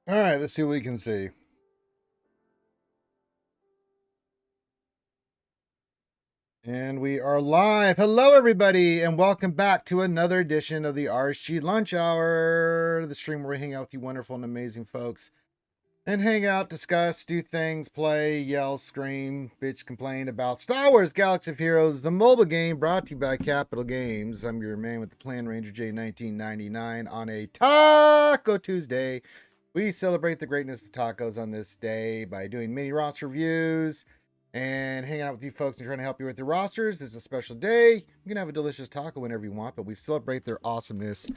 All right, let's see what we can see. And we are live. Hello, everybody, and welcome back to another edition of the RSG Lunch Hour, the stream where we hang out with you wonderful and amazing folks and hang out, discuss, do things, play, yell, scream, bitch, complain about Star Wars Galaxy of Heroes, the mobile game brought to you by Capital Games. I'm your man with the plan, Ranger J 1999, on a Taco Tuesday. We celebrate the greatness of tacos on this day by doing mini roster reviews and hanging out with you folks and trying to help you with your rosters. This is a special day. You can have a delicious taco whenever you want, but we celebrate their awesomeness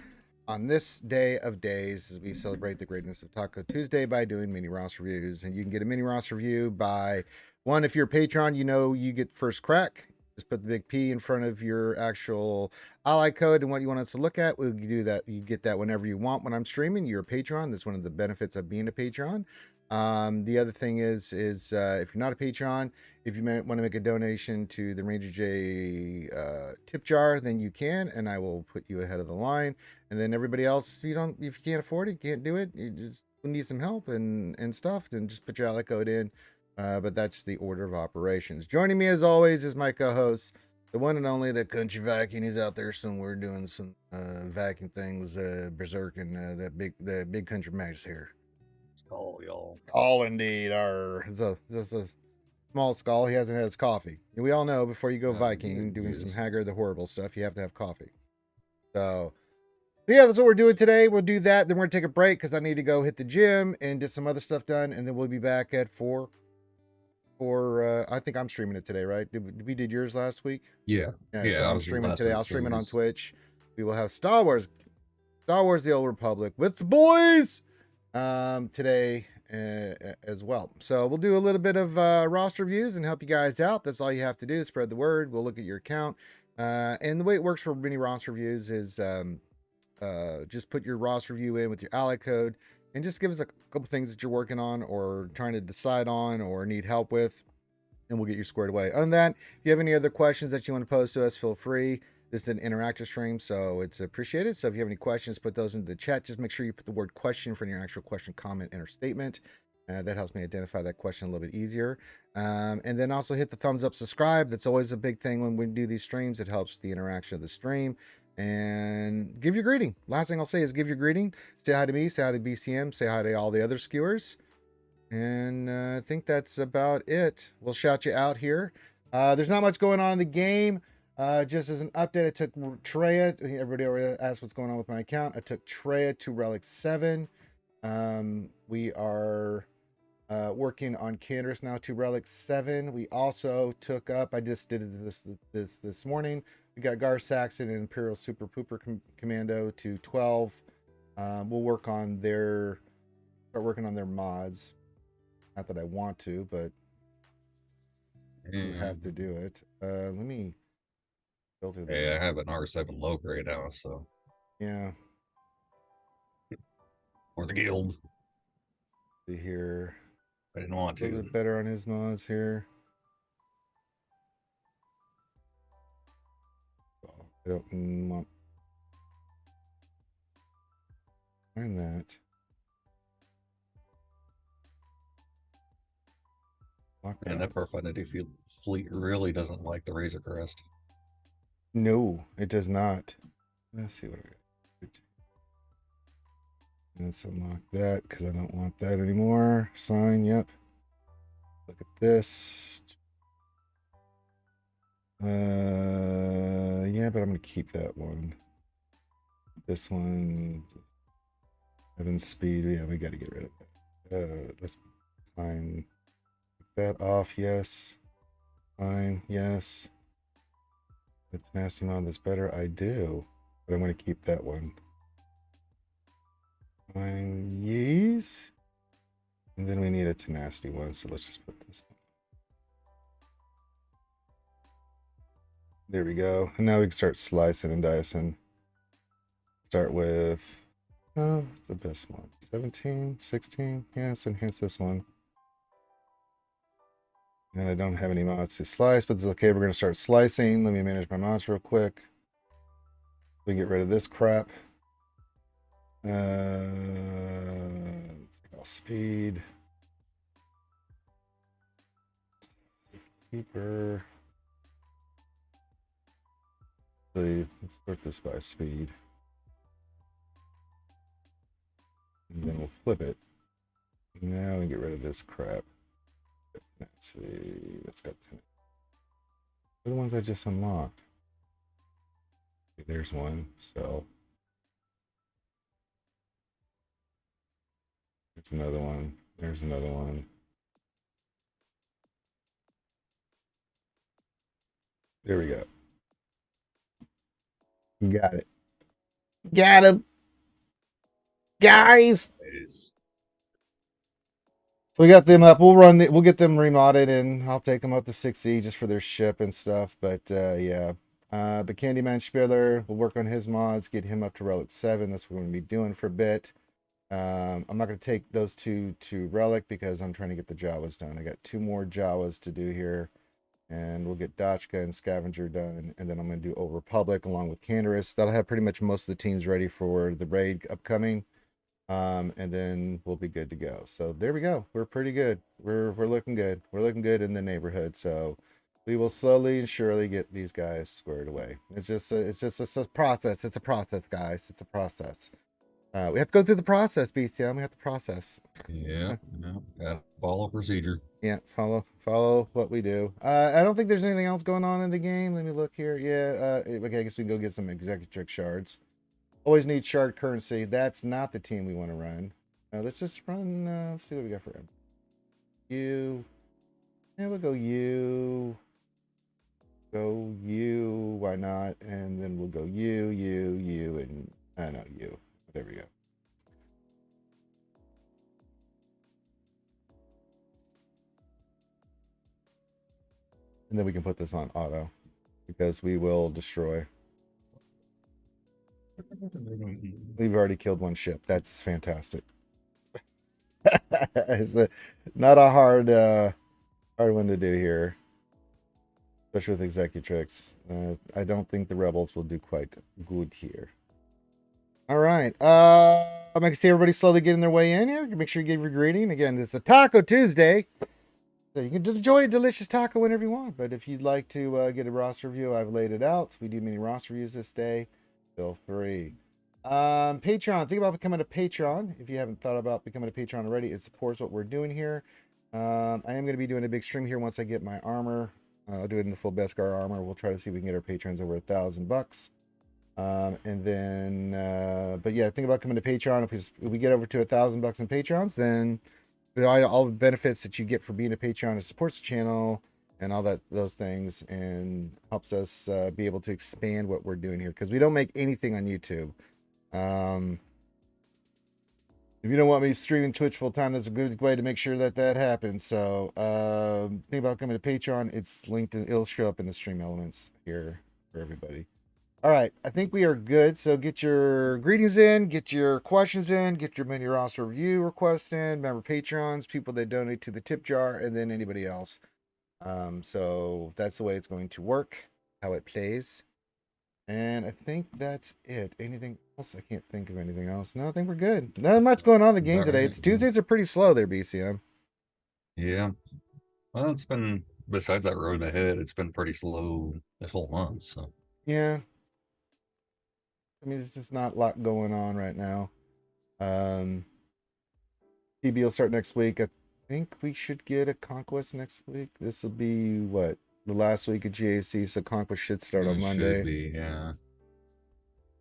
on this day of days as we celebrate the greatness of Taco Tuesday by doing mini roster reviews. And you can get a mini roster review by one, if you're a patron, you know you get first crack. Just put the big P in front of your actual ally code and what you want us to look at. We'll do that. You get that whenever you want when I'm streaming. You're a patron. That's one of the benefits of being a patron. The other thing is if you're not a patron, if you want to make a donation to the Ranger J tip jar, then you can, and I will put you ahead of the line. And then everybody else, if you can't afford it, you can't do it, you just need some help and stuff, then just put your ally code in. But that's the order of operations. Joining me as always is my co-host, the one and only, the country Viking. He's out there somewhere doing some Viking things, berserk, and the big country Max here. Skull, y'all. Skull indeed. This is a small skull. He hasn't had his coffee. And we all know before you go Viking, doing some Haggard the Horrible stuff, you have to have coffee. So yeah, that's what we're doing today. We'll do that. Then we're gonna take a break because I need to go hit the gym and get some other stuff done. And then we'll be back at 4. I think I'm streaming it today, right? We did yours last week? Yeah. So I'm streaming today. I'll stream it on Twitch. We will have Star Wars the Old Republic with the boys today as well. So we'll do a little bit of roster reviews and help you guys out. That's all you have to do, spread the word. We'll look at your account. And the way it works for mini roster reviews is just put your roster review in with your ally code and just give us a couple things that you're working on or trying to decide on or need help with, and we'll get you squared away. Other than that, if you have any other questions that you want to pose to us, feel free. This is an interactive stream, so it's appreciated. So if you have any questions, put those into the chat. Just make sure you put the word question for your actual question, comment, and or statement. That helps me identify that question a little bit easier. And then also hit the thumbs up, subscribe. That's always a big thing when we do these streams. It helps the interaction of the stream. And give your greeting. Last thing I'll say is give your greeting. Say hi to me, say hi to BCM, say hi to all the other skewers. And I think that's about it. We'll shout you out here. There's not much going on in the game. Just as an update, I took Treya. Everybody already asked what's going on with my account. I took Treya to Relic 7. We are working on Candace now to Relic 7. We also took up, I just did this morning. We got Gar Saxon and Imperial Super Pooper Commando to 12. We'll work on start working on their mods. Not that I want to, but you have to do it. Let me filter this. Hey, I have an R7 low grade now, so. Yeah. Or the guild. See here. I didn't want to. A little bit better on his mods here. I don't want find that. And that Parfinity fleet really doesn't like the Razor Crest. No, it does not. Let's see what I got. Let's unlock that because I don't want that anymore. Sign, yep. Look at this. Yeah, but I'm gonna keep that one. This one, 7 speed. Yeah, we got to get rid of that. Let's sign that off. Yes. Fine. Yes. The tenacity mod is better. I do, but I'm going to keep that one. Fine. Yes. And then we need a tenacity one, so let's just put this on. There we go. And now we can start slicing and dicing. Start with, oh, it's the best one. 17, 16. Yeah, let's enhance this one. And I don't have any mods to slice, but it's okay. We're going to start slicing. Let me manage my mods real quick. We can get rid of this crap. Let's take all speed. Keeper. Let's sort this by speed. And then we'll flip it. Now we get rid of this crap. Let's see. That's got 10. They're the ones I just unlocked. Okay, there's one. Sell. There's another one. There's another one. There we go. Got it. Got him. Guys. So we got them up. We'll get them remodded, and I'll take them up to 6E just for their ship and stuff. But yeah. But Candyman Spiller, we'll work on his mods, get him up to Relic 7. That's what we're going to be doing for a bit. I'm not going to take those two to Relic because I'm trying to get the Jawas done. I got 2 more Jawas to do here. And we'll get Dachka and Scavenger done. And then I'm going to do Old Republic along with Canderous. That'll have pretty much most of the teams ready for the raid upcoming. And then we'll be good to go. So there we go. We're pretty good. We're looking good. We're looking good in the neighborhood. So we will slowly and surely get these guys squared away. It's just a process. It's a process, guys. It's a process. We have to go through the process, BCM. We have to process. Yeah, gotta follow procedure. Yeah, follow what we do. I don't think there's anything else going on in the game. Let me look here. Yeah, okay, I guess we can go get some executive shards. Always need shard currency. That's not the team we want to run. Let's just run, let's see what we got for him. You. Yeah, we'll go you. Go you. Why not? And then we'll go you, and no, you. There we go. And then we can put this on auto because we will destroy. We've already killed 1 ship. That's fantastic. It's not a hard one to do here, especially with Executrix. I don't think the rebels will do quite good here. All right. I can see everybody slowly getting their way in here. Make sure you give your greeting. Again, this is a Taco Tuesday. So you can enjoy a delicious taco whenever you want. But if you'd like to get a roster review, I've laid it out. We do many roster reviews this day. Feel free. Patreon. Think about becoming a patron. If you haven't thought about becoming a patron already, it supports what we're doing here. I am going to be doing a big stream here once I get my armor. I'll do it in the full Beskar armor. We'll try to see if we can get our patrons over $1,000. And then, but yeah, think about coming to Patreon. If we get over to $1,000 in patrons, then all the benefits that you get for being a Patreon, it supports the channel and all those things, and helps us be able to expand what we're doing here, because we don't make anything on YouTube. If you don't want me streaming Twitch full time, that's a good way to make sure that happens. So think about coming to Patreon. It's linked, it'll show up in the stream elements here for everybody. All right, I think we are good. So get your greetings in, get your questions in, get your mini roster review requests in. Remember, Patrons, people that donate to the tip jar, and then anybody else. So that's the way it's going to work, how it plays. And I think that's it. Anything else? I can't think of anything else. No, I think we're good. Not much going on in the game today. It's Tuesdays are pretty slow there, BCM. Yeah. Well, it's been, besides that road ahead, it's been pretty slow this whole month. So yeah. I mean, there's just not a lot going on right now. TB will start next week. I think we should get a Conquest next week. This will be, what, the last week of GAC, so Conquest should start on Monday. Should be, yeah.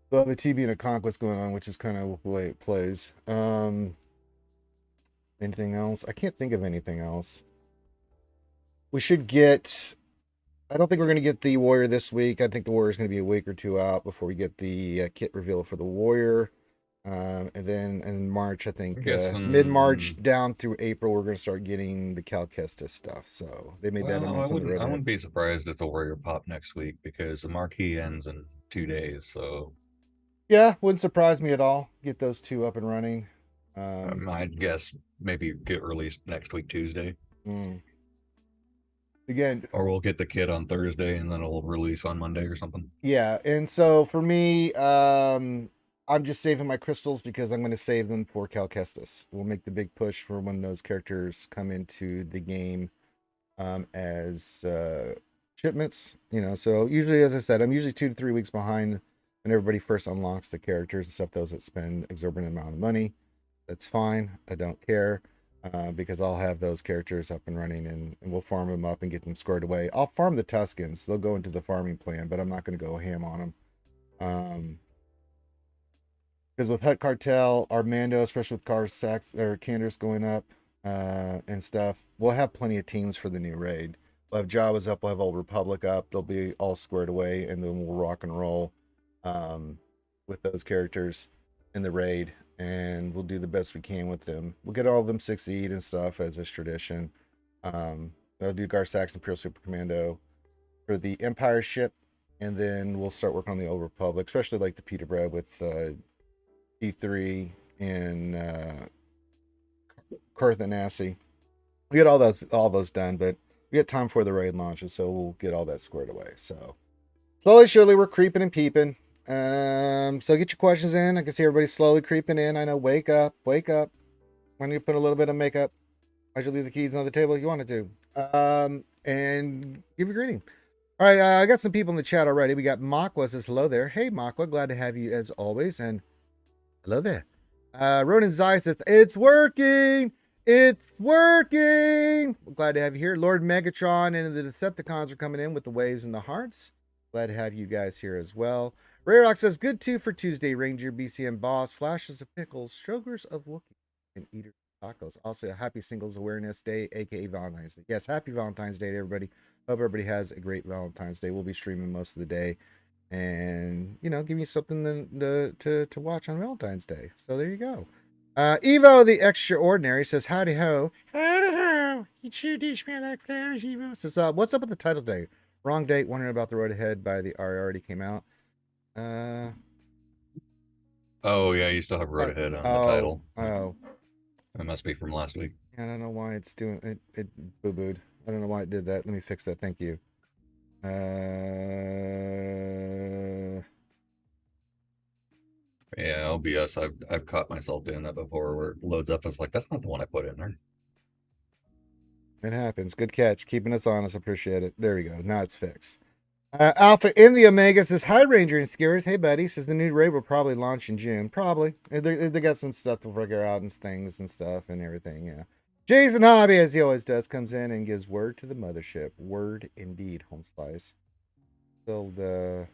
We'll have a TB and a Conquest going on, which is kind of the way it plays. Anything else? I can't think of anything else. We should get... I don't think we're going to get the Warrior this week. I think the Warrior is going to be a week or 2 out before we get the kit reveal for the Warrior. And then in March, I think mid-March down through April, we're going to start getting the Cal Kestis stuff. So they made that announcement. I wouldn't be surprised if the Warrior pop next week, because the marquee ends in 2 days. So yeah, wouldn't surprise me at all. Get those 2 up and running. I'd guess maybe get released next week, Tuesday. Again, or we'll get the kit on Thursday and then it'll release on Monday or something. Yeah, and so for me, I'm just saving my crystals because I'm going to save them for Cal Kestis. We'll make the big push for when those characters come into the game as shipments. So usually, as I said, I'm usually 2 to 3 weeks behind when everybody first unlocks the characters, except those that spend exorbitant amount of money. That's fine. I don't care because I'll have those characters up and running and we'll farm them up and get them squared away. I'll farm the Tuscans. They'll go into the farming plan, but I'm not going to go ham on them. Because with Hut Cartel, Armando, especially with Candace going up and stuff, we'll have plenty of teams for the new raid. We'll have Jawas up, we'll have Old Republic up. They'll be all squared away, and then we'll rock and roll with those characters in the raid, and we'll do the best we can with them. We'll get all of them succeed and stuff as is tradition. I'll do Garsax Imperial Super Commando for the Empire ship, and then we'll start working on the Old Republic, especially like the Peter Bread with E3 and Carthanasi. We get all those done, but we get time for the raid launches, so we'll get all that squared away. So slowly, surely, we're creeping and peeping. So get your questions in. I can see everybody slowly creeping in. I know. Wake up. When you put a little bit of makeup, why'd you leave the keys on the table? You wanted to. And give your greeting. All right, I got some people in the chat already. We got Makwa says hello there. Hey, Makwa, glad to have you as always. And hello there. Ronan Zai says, it's working. It's working. Glad to have you here. Lord Megatron and the Decepticons are coming in with the waves and the hearts. Glad to have you guys here as well. Rayrock says, good too for Tuesday. Ranger, BCM Boss, Flashes of Pickles, Strokers of Wookiee, and Eaters of Tacos. Also, a happy Singles Awareness Day, aka Valentine's Day. Yes, happy Valentine's Day to everybody. Hope everybody has a great Valentine's Day. We'll be streaming most of the day. And give you something to watch on Valentine's Day. So there you go. Evo the Extraordinary says howdy ho. Howdy ho. You sure do smell like flowers, Evo. Says what's up with the title day? Wrong date. Wondering about the road ahead by the already came out. Oh yeah, you still have Road Ahead on the title. Oh. It must be from last week. I don't know why it's doing it. It boo-booed. I don't know why it did that. Let me fix that. Thank you. Yeah, OBS. I've caught myself doing that before, where it loads up. It's like that's not the one I put in there. It happens. Good catch. Keeping us honest. Appreciate it. There we go. Now it's fixed. Alpha in the Omega says, hi, Ranger and Scares. Hey, buddy. Says the new raid will probably launch in June. Probably. They got some stuff to figure out and things and stuff and everything. Yeah. Jason Hobby, as he always does, comes in and gives word to the mothership. Word indeed, Home Slice. Still the...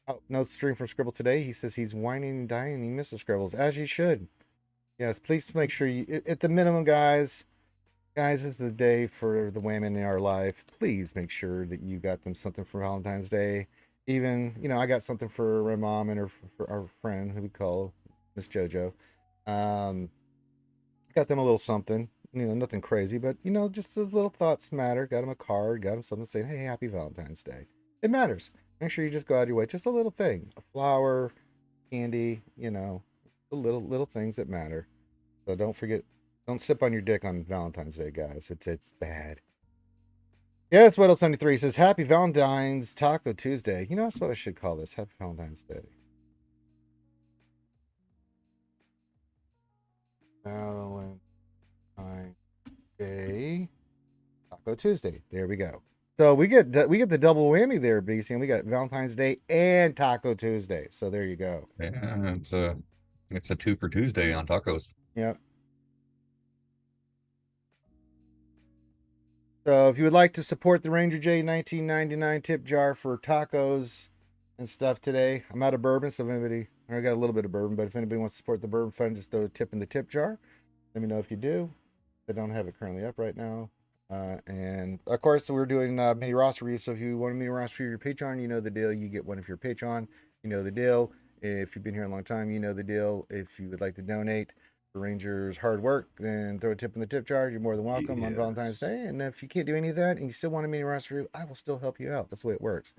Oh, no stream from Scribble today. He says he's whining and dying and he misses Scribbles, as he should. Yes, please make sure you, at the minimum, guys, this is the day for the women in our life. Please make sure that you got them something for Valentine's Day. Even, I got something for my mom and for our friend who we call Miss JoJo. Got them a little something, nothing crazy, but, just the little thoughts matter. Got them a card, got them something saying, hey, happy Valentine's Day. It matters. Make sure you just go out of your way. Just a little thing, a flower, candy, the little things that matter. So don't forget, don't sip on your dick on Valentine's Day, guys. It's bad. Yeah, it's Weddle73 says, happy Valentine's Taco Tuesday. That's what I should call this. Happy Valentine's Day. Valentine's Day. Taco Tuesday. There we go. So we get the double whammy there, BC, and we got Valentine's Day and Taco Tuesday. So there you go. Yeah, it's a 2 for Tuesday on tacos. Yep. So if you would like to support the Ranger J 1999 tip jar for tacos and stuff today, I'm out of bourbon, so if anybody, I got a little bit of bourbon, but if anybody wants to support the bourbon fund, just throw a tip in the tip jar. Let me know if you do. I don't have it currently up right now. And of course, we're doing mini roster reviews. So if you want a mini roster for your Patreon, you know the deal. You get one if you're Patreon. You know the deal. If you've been here a long time, you know the deal. If you would like to donate for Ranger's hard work, then throw a tip in the tip jar. You're more than welcome on Valentine's Day. And if you can't do any of that and you still want a mini roster review, I will still help you out. That's the way it works.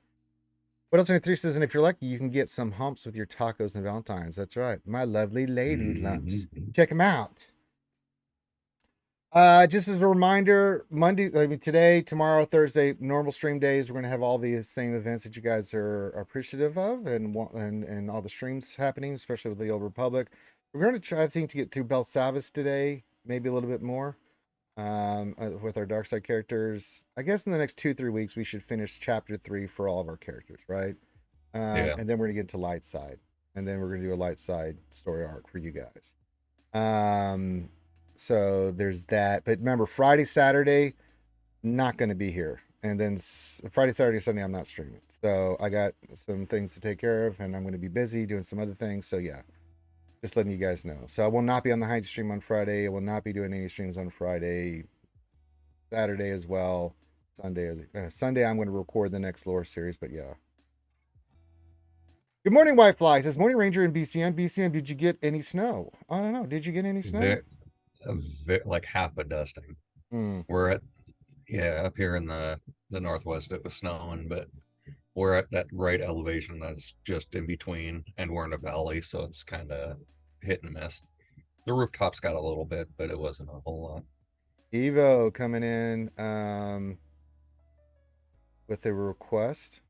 What else in 3 says, and if you're lucky, you can get some humps with your tacos and Valentine's. That's right. My lovely lady lumps. Check them out. Just as a reminder, today, tomorrow, Thursday, normal stream days, we're going to have all the same events that you guys are appreciative of, and all the streams happening, especially with the Old Republic. We're going to try, I think, to get through Belsavis today, maybe a little bit more, with our dark side characters. I guess in the next 2-3 weeks, we should finish chapter 3 for all of our characters, right? Yeah. And then we're going to get to light side, and then we're going to do a light side story arc for you guys. So there's that. But remember, Friday, Saturday, not going to be here. And then Friday, Saturday, Sunday, I'm not streaming. So I got some things to take care of, and I'm going to be busy doing some other things. So yeah, just letting you guys know. So I will not be on the Hydra stream on Friday. I will not be doing any streams on Friday. Saturday as well. Sunday, I'm going to record the next lore series. But yeah. Good morning, White Fly. Says Morning Ranger in BCM. BCM, did you get any snow? I don't know. Did you get any snow? Like half a dusting. We're at up here in the northwest it was snowing, but we're at that right elevation that's just in between, and we're in a valley, so it's kind of hit and miss. The rooftops got a little bit, but it wasn't a whole lot. Evo coming in with a request.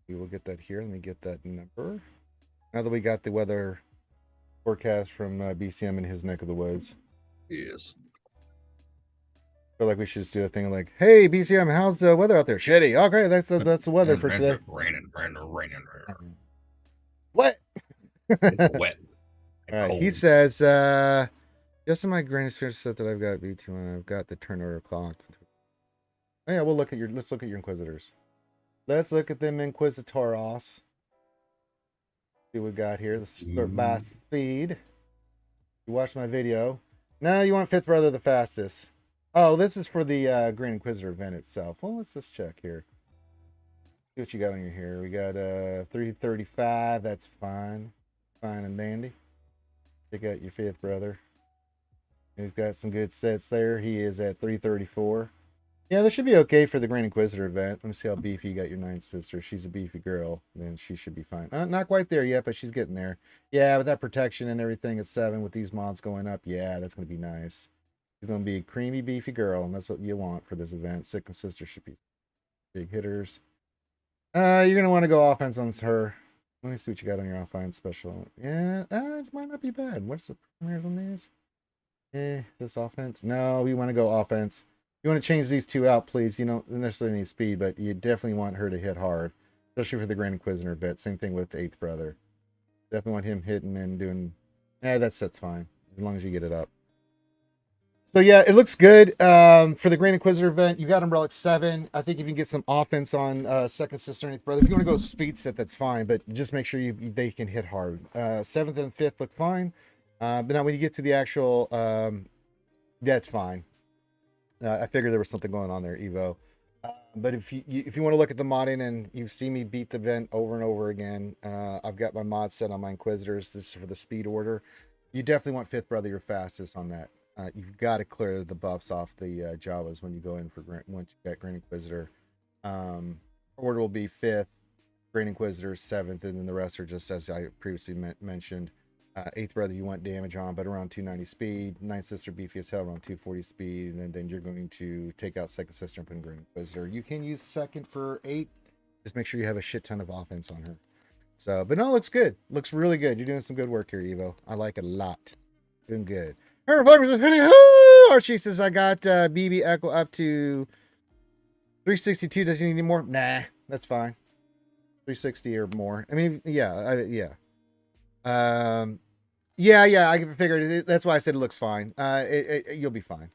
We will get that here. Let me get that number. Now that we got the weather forecast from BCM in his neck of the woods. Yes. I feel like we should just do that thing like, hey, BCM, how's the weather out there? Shitty. Okay, that's the weather for today. Raining. Wet. It's wet. All right. He says, just in my greatest fear set that I've got B2 and I've got the turnover clock. Oh, yeah, let's look at your Inquisitors. Let's look at them Inquisitoros. See what we got here. Let's start by speed. You watched my video. Now you want Fifth Brother the fastest. Oh, this is for the Grand Inquisitor event itself. Well, let's just check here. See what you got on your here. We got 335. That's fine. Fine and dandy. Check out your Fifth Brother. He's got some good sets there. He is at 334. Yeah, this should be okay for the Grand Inquisitor event. Let me see how beefy you got your ninth sister. She's a beefy girl. Then she should be fine. Not quite there yet, but she's getting there. Yeah, with that protection and everything at 7 with these mods going up. Yeah, that's going to be nice. She's going to be a creamy, beefy girl, and that's what you want for this event. Second sister should be big hitters. You're going to want to go offense on her. Let me see what you got on your offense special. Yeah, it might not be bad. What's the premieres on these? This offense? No, we want to go offense. You want to change these two out, please. You don't necessarily need speed, but you definitely want her to hit hard, especially for the Grand Inquisitor bit. Same thing with the Eighth Brother. Definitely want him hitting and doing. That set's fine as long as you get it up. So yeah, it looks good for the Grand Inquisitor event. You got Umbrella 7. I think if you can get some offense on Second Sister and Eighth Brother, if you want to go speed set, that's fine. But just make sure they can hit hard. 7th and 5th look fine, but now when you get to the actual, that's fine. I figured there was something going on there, Evo. But if you want to look at the modding and you see me beat the event over and over again, I've got my mod set on my Inquisitors. This is for the speed order. You definitely want Fifth Brother your fastest on that. You've got to clear the buffs off the Javas when you go in for once you get Grand Inquisitor. Order will be 5th, Grand Inquisitor 7th, and then the rest are just as I previously mentioned. 8th Brother you want damage on, but around 290 speed. 9th Sister beefy as hell, around 240 speed, and then you're going to take out Second Sister and put in Grand Inquisitor. You can use 2nd for 8th. Just make sure you have a shit ton of offense on her. So, but no, it looks good. Looks really good. You're doing some good work here, Evo. I like it a lot. Doing good. Or she says, I got BB Echo up to 362. Does he need any more? Nah, that's fine. 360 or more. I mean, yeah. Yeah, I figured it. That's why I said it looks fine. You'll be fine.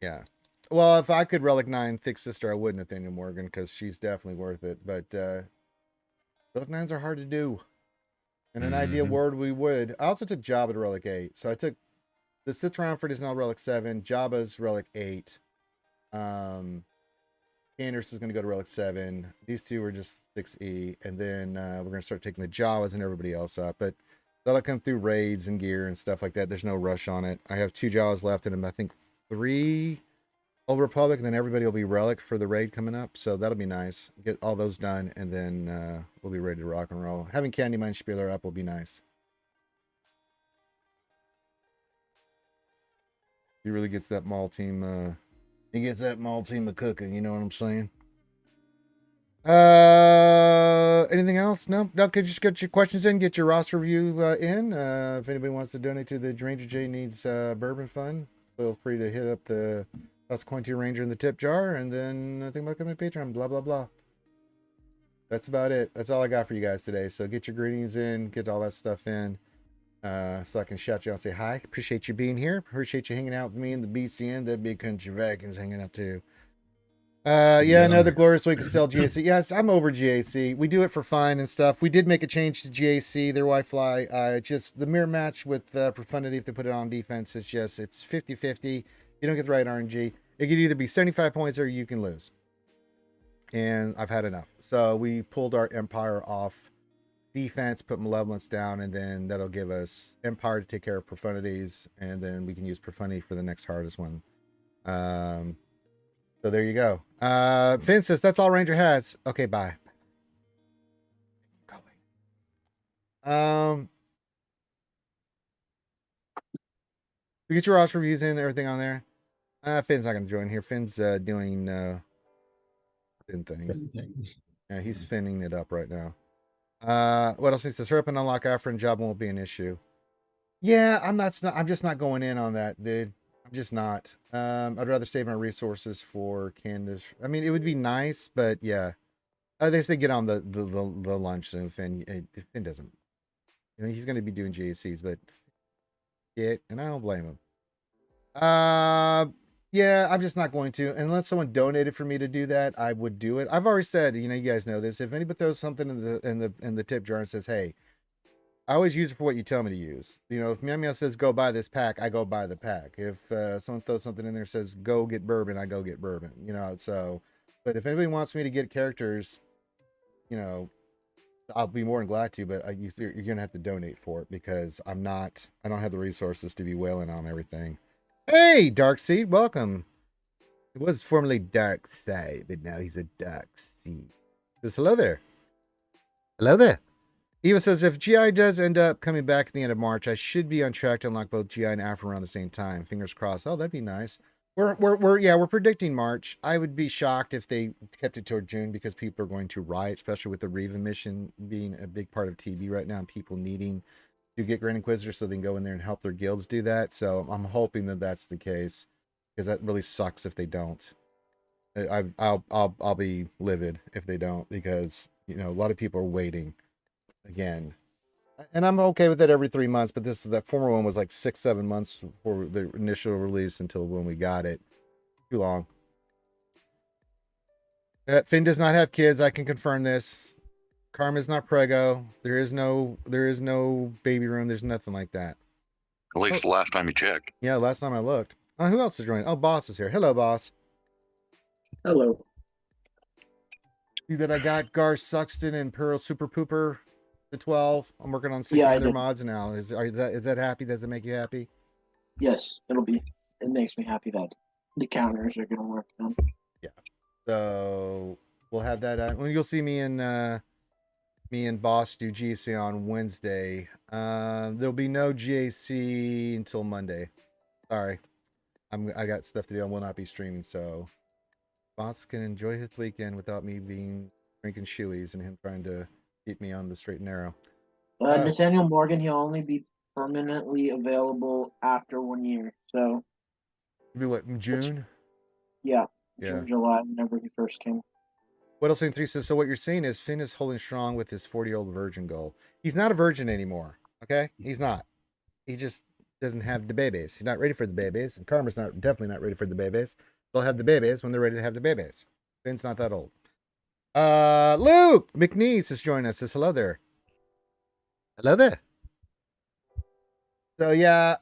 Yeah. Well, if I could Relic 9 Thick Sister, I would Nathaniel Morgan, because she's definitely worth it. But Relic 9s are hard to do. In an ideal world, we would. I also took Jabba to Relic 8. So I took the Sith Roundford is now Relic 7. Jabba's Relic 8. Anders is going to go to Relic 7. These two are just 6E. And then we're going to start taking the Jawas and everybody else up. But that'll come through raids and gear and stuff like that. There's no rush on it. I have 2 Jawas left and I think 3 Old Republic. And then everybody will be Relic for the raid coming up. So that'll be nice. Get all those done. And then we'll be ready to rock and roll. Having Candymine Spieler up will be nice. He really gets that mall team. He gets that mall team of cooking. You know what I'm saying? Anything else? No. Okay, just get your questions in. Get your roster review in. If anybody wants to donate to the Ranger J Needs Bourbon Fund, feel free to hit up the Consequentia Ranger in the tip jar, and then think about coming to Patreon. Blah blah blah. That's about it. That's all I got for you guys today. So get your greetings in. Get all that stuff in. So I can shout you out and say hi. Appreciate you being here. Appreciate you hanging out with me in the BCN. That big country Vatican's hanging out too. Yeah, another glorious week of still GAC. Yes, I'm over GAC. We do it for fun and stuff. We did make a change to GAC, their Wi-Fi. Just the mirror match with Profundity, if they put it on defense, it's 50-50. You don't get the right RNG. It could either be 75 points or you can lose. And I've had enough. So we pulled our Empire off defense, put Malevolence down, and then that'll give us Empire to take care of Profundities, and then we can use Profundity for the next hardest one. So there you go. Finn says that's all Ranger has. Okay, bye. We get your roster reviews in, everything on there. Finn's not gonna join here. Finn's doing Finn things. Yeah, he's finning it up right now. What else? He says hurry up and unlock Afra and job won't be an issue. Yeah, I'm just not going in on that, dude. I'm just not. I'd rather save my resources for Candace. I mean, it would be nice, but yeah. They say get on the lunch soon. Finn doesn't. You know, he's going to be doing GACs, but and I don't blame him. Yeah, I'm just not going to. Unless someone donated for me to do that, I would do it. I've already said, you know, you guys know this. If anybody throws something in the tip jar and says, "Hey, I always use it for what you tell me to use." You know, if Meow Meow says go buy this pack, I go buy the pack. If someone throws something in there and says go get bourbon, I go get bourbon. You know, so. But if anybody wants me to get characters, you know, I'll be more than glad to. But you're gonna have to donate for it because I don't have the resources to be wailing on everything. Hey, Darkseed, welcome. It was formerly Darkside, but now he's a Darkseed. Says hello there. Hello there. Eva says, if GI does end up coming back at the end of March, I should be on track to unlock both GI and Afro around the same time. Fingers crossed. Oh, that'd be nice. We're predicting March. I would be shocked if they kept it toward June because people are going to riot, especially with the Reva mission being a big part of TB right now and people needing to get Grand Inquisitor so they can go in there and help their guilds do that. So I'm hoping that that's the case because that really sucks if they don't. I'll be livid if they don't because, you know, a lot of people are waiting. Again, and I'm okay with it every 3 months, but that former one was like 6-7 months for the initial release until when we got it. Too long. Finn does not have kids. I can confirm this. Karma's not prego. There is no baby room. There's nothing like that. At least the last time you checked. Yeah, last time I looked. Who else is joining? Oh, Boss is here. Hello, Boss. Hello. See that I got Gar Suxton and Pearl Super Pooper. The 12. I'm working on 6 other mods now. Is that happy? Does it make you happy? Yes, it makes me happy that the counters are gonna work then. Yeah. So we'll have that. Well, you'll see me and Boss do GAC on Wednesday. There'll be no GAC until Monday. Sorry. I got stuff to do. I will not be streaming, so Boss can enjoy his weekend without me drinking shoeies and him trying to keep me on the straight and narrow. Nathaniel Morgan, he'll only be permanently available after 1 year. So be what, in June? Yeah. June, July, whenever he first came. What else in 3 says, so what you're saying is Finn is holding strong with his 40-year-old virgin goal. He's not a virgin anymore. Okay? He's not. He just doesn't have the babies. He's not ready for the babies. And Karma's definitely not ready for the babies. They'll have the babies when they're ready to have the babies. Finn's not that old. Luke McNeese is joining us. Says hello there. Hello there. So yeah,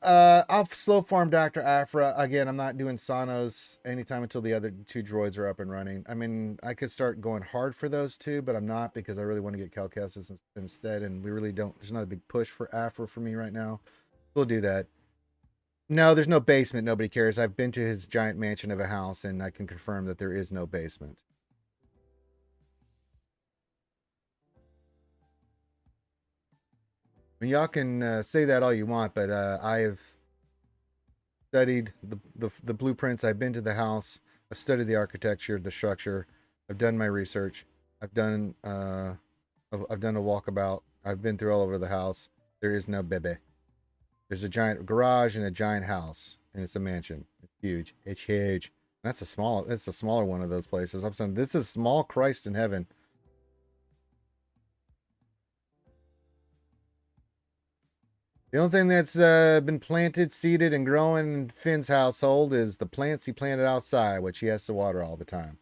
I'll slow farm Dr. Afra. Again, I'm not doing Sonos anytime until the other 2 droids are up and running. I mean, I could start going hard for those 2, but I'm not because I really want to get Calcassus instead, and we really don't. There's not a big push for Afra for me right now. We'll do that. No, there's no basement. Nobody cares. I've been to his giant mansion of a house, and I can confirm that there is no basement. I mean, y'all can say that all you want, but studied the blueprints. I've been to the house. I've studied the architecture, the structure. I've done my research. I've done a walkabout. I've been through all over the house. There is no bebe. There's a giant garage and a giant house, and it's a mansion. It's huge. It's huge. That's a smaller one of those places. I'm saying this is small Christ in heaven. The only thing that's been planted, seeded, and growing in Finn's household is the plants he planted outside, which he has to water all the time.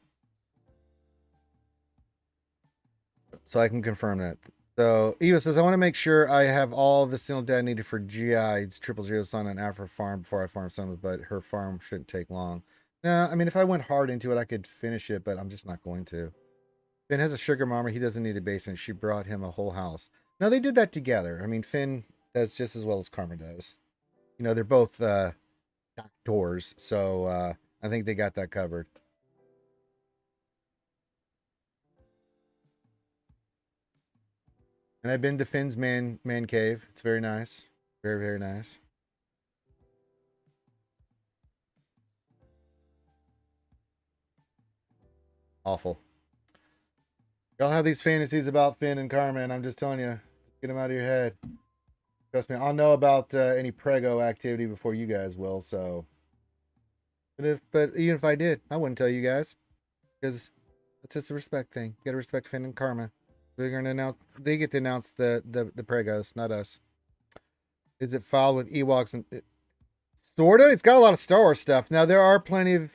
So I can confirm that. So Eva says, I want to make sure I have all the signal data needed for GI. It's 000 Sun on Afro Farm before I farm some, but her farm shouldn't take long. No, I mean, if I went hard into it, I could finish it, but I'm just not going to. Finn has a sugar mama. He doesn't need a basement. She brought him a whole house. No, they did that together. I mean, Finn does just as well as Karma does. You know, they're both doctors, so I think they got that covered. And I've been to Finn's man cave. It's very nice. Very, very nice. Awful. Y'all have these fantasies about Finn and Karma, and I'm just telling you, get them out of your head. Trust me, I'll know about any prego activity before you guys will. So, but even if I did, I wouldn't tell you guys, because it's just a respect thing. You gotta respect Finn and Karma. They're gonna announce. They get to announce the pregos, not us. Is it filed with Ewoks and sorta? It's got a lot of Star Wars stuff. Now there are plenty of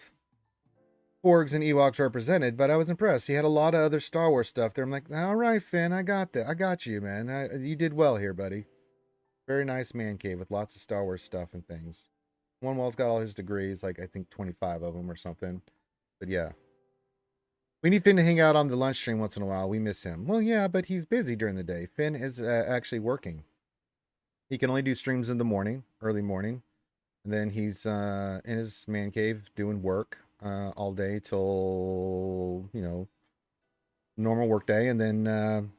Porgs and Ewoks represented, but I was impressed. He had a lot of other Star Wars stuff there. I'm like, all right, Finn, I got that. I got you, man. You did well here, buddy. Very nice man cave with lots of Star Wars stuff and things. One wall's got all his degrees, like I think 25 of them or something. But yeah. We need Finn to hang out on the lunch stream once in a while. We miss him. Well, yeah, but he's busy during the day. Finn is actually working. He can only do streams in the morning, early morning. And then he's in his man cave doing work all day till, you know, normal work day. And then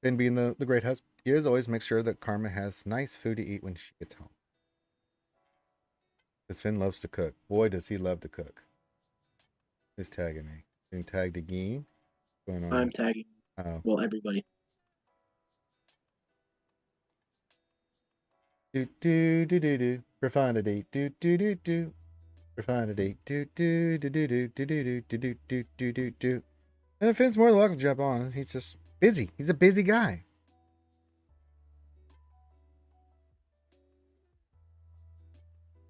Finn being the great husband he is, always make sure that Karma has nice food to eat when she gets home. Because Finn loves to cook. Boy, does he love to cook. He's tagging me. Being tagged again. What's going on? I'm tagging. Oh. Well, everybody. Do do do do do. Profundity. Do do do do. Profundity. Do do do do do do do do do do do do do. And Finn's more than welcome to jump on. He's just busy. He's a busy guy.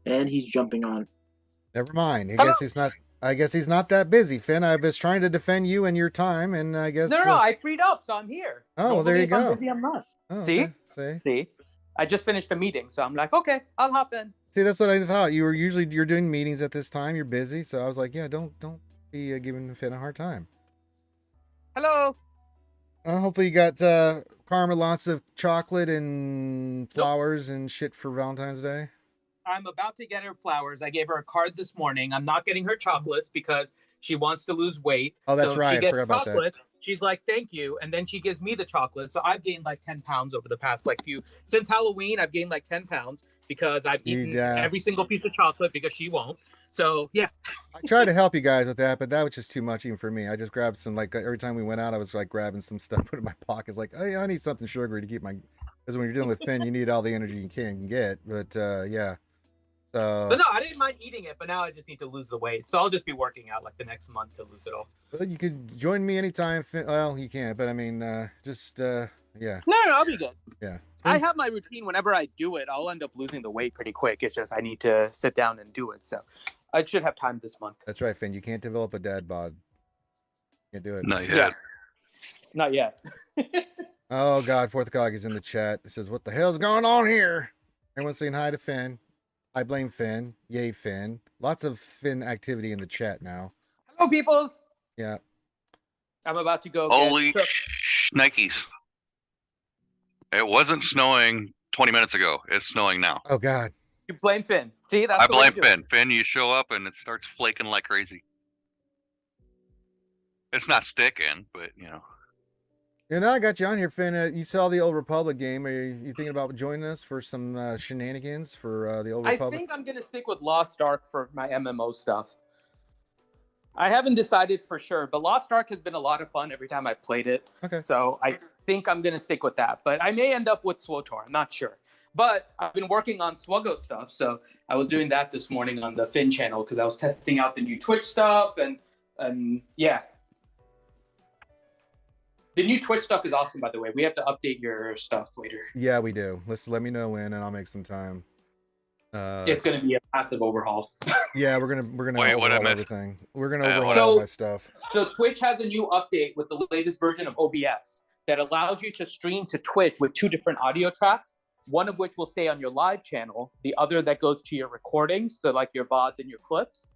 And he's jumping on. Never mind. I guess he's not that busy, Finn. I was trying to defend you and your time, and I guess. No, I freed up, so I'm here. Oh, well, there you go. I'm busy, I'm not. Oh, See? Okay. See? I just finished a meeting, so I'm like, okay, I'll hop in. See, that's what I thought. You're doing meetings at this time. You're busy, so I was like, yeah, don't be giving Finn a hard time. Hello. Hopefully you got Karma lots of chocolate and flowers and shit for Valentine's Day. I'm about to get her flowers. I gave her a card this morning. I'm not getting her chocolates because she wants to lose weight. Oh, that's so right. She gets I forgot about that. She's like, thank you. And then she gives me the chocolate. So I've gained like 10 pounds over the past since Halloween, I've gained like 10 pounds because I've eaten every single piece of chocolate because she won't. So yeah. I tried to help you guys with that, but that was just too much even for me. I just grabbed some, like every time we went out, I was like grabbing some stuff, put it in my pockets, like, hey, I need something sugary to keep because when you're dealing with Finn, you need all the energy you can get. But yeah. But no, I didn't mind eating it, but now I just need to lose the weight. So I'll just be working out like the next month to lose it all. Well, you could join me anytime. Well, you can't, but I mean, yeah. No, I'll be good. Yeah. I have my routine. Whenever I do it, I'll end up losing the weight pretty quick. It's just I need to sit down and do it. So I should have time this month. That's right, Finn. You can't develop a dad bod. Can't do it. Not yet. Yeah. Not yet. Oh, God. Fourth Cog is in the chat. It says, what the hell's going on here? Everyone's saying hi to Finn. I blame Finn. Yay, Finn. Lots of Finn activity in the chat now. Hello, peoples. Yeah. I'm about to go. Holy Nikes. It wasn't snowing 20 minutes ago. It's snowing now. Oh, God. You blame Finn. See, that's I blame Finn. Finn, you show up and it starts flaking like crazy. It's not sticking, but you know. I got you on here, Finn. You saw the Old Republic game. Are you thinking about joining us for some shenanigans for the Old I Republic? think I'm gonna stick with Lost Ark for my MMO stuff. I haven't decided for sure, but Lost Ark has been a lot of fun every time I've played it. Okay. So I think I'm gonna stick with that, but I may end up with SWTOR. I'm not sure. But I've been working on SWGOH stuff, so I was doing that this morning on the Finn channel because I was testing out the new Twitch stuff and yeah. The new Twitch stuff is awesome, by the way. We have to update your stuff later. Yeah, we do. Let me know when, and I'll make some time. It's going to be a massive overhaul. Yeah, we're gonna Wait, what I overhaul missed? everything. We're gonna overhaul So- all my stuff. So Twitch has a new update with the latest version of OBS that allows you to stream to Twitch with 2 different audio tracks, one of which will stay on your live channel, the other that goes to your recordings, so like your VODs and your clips.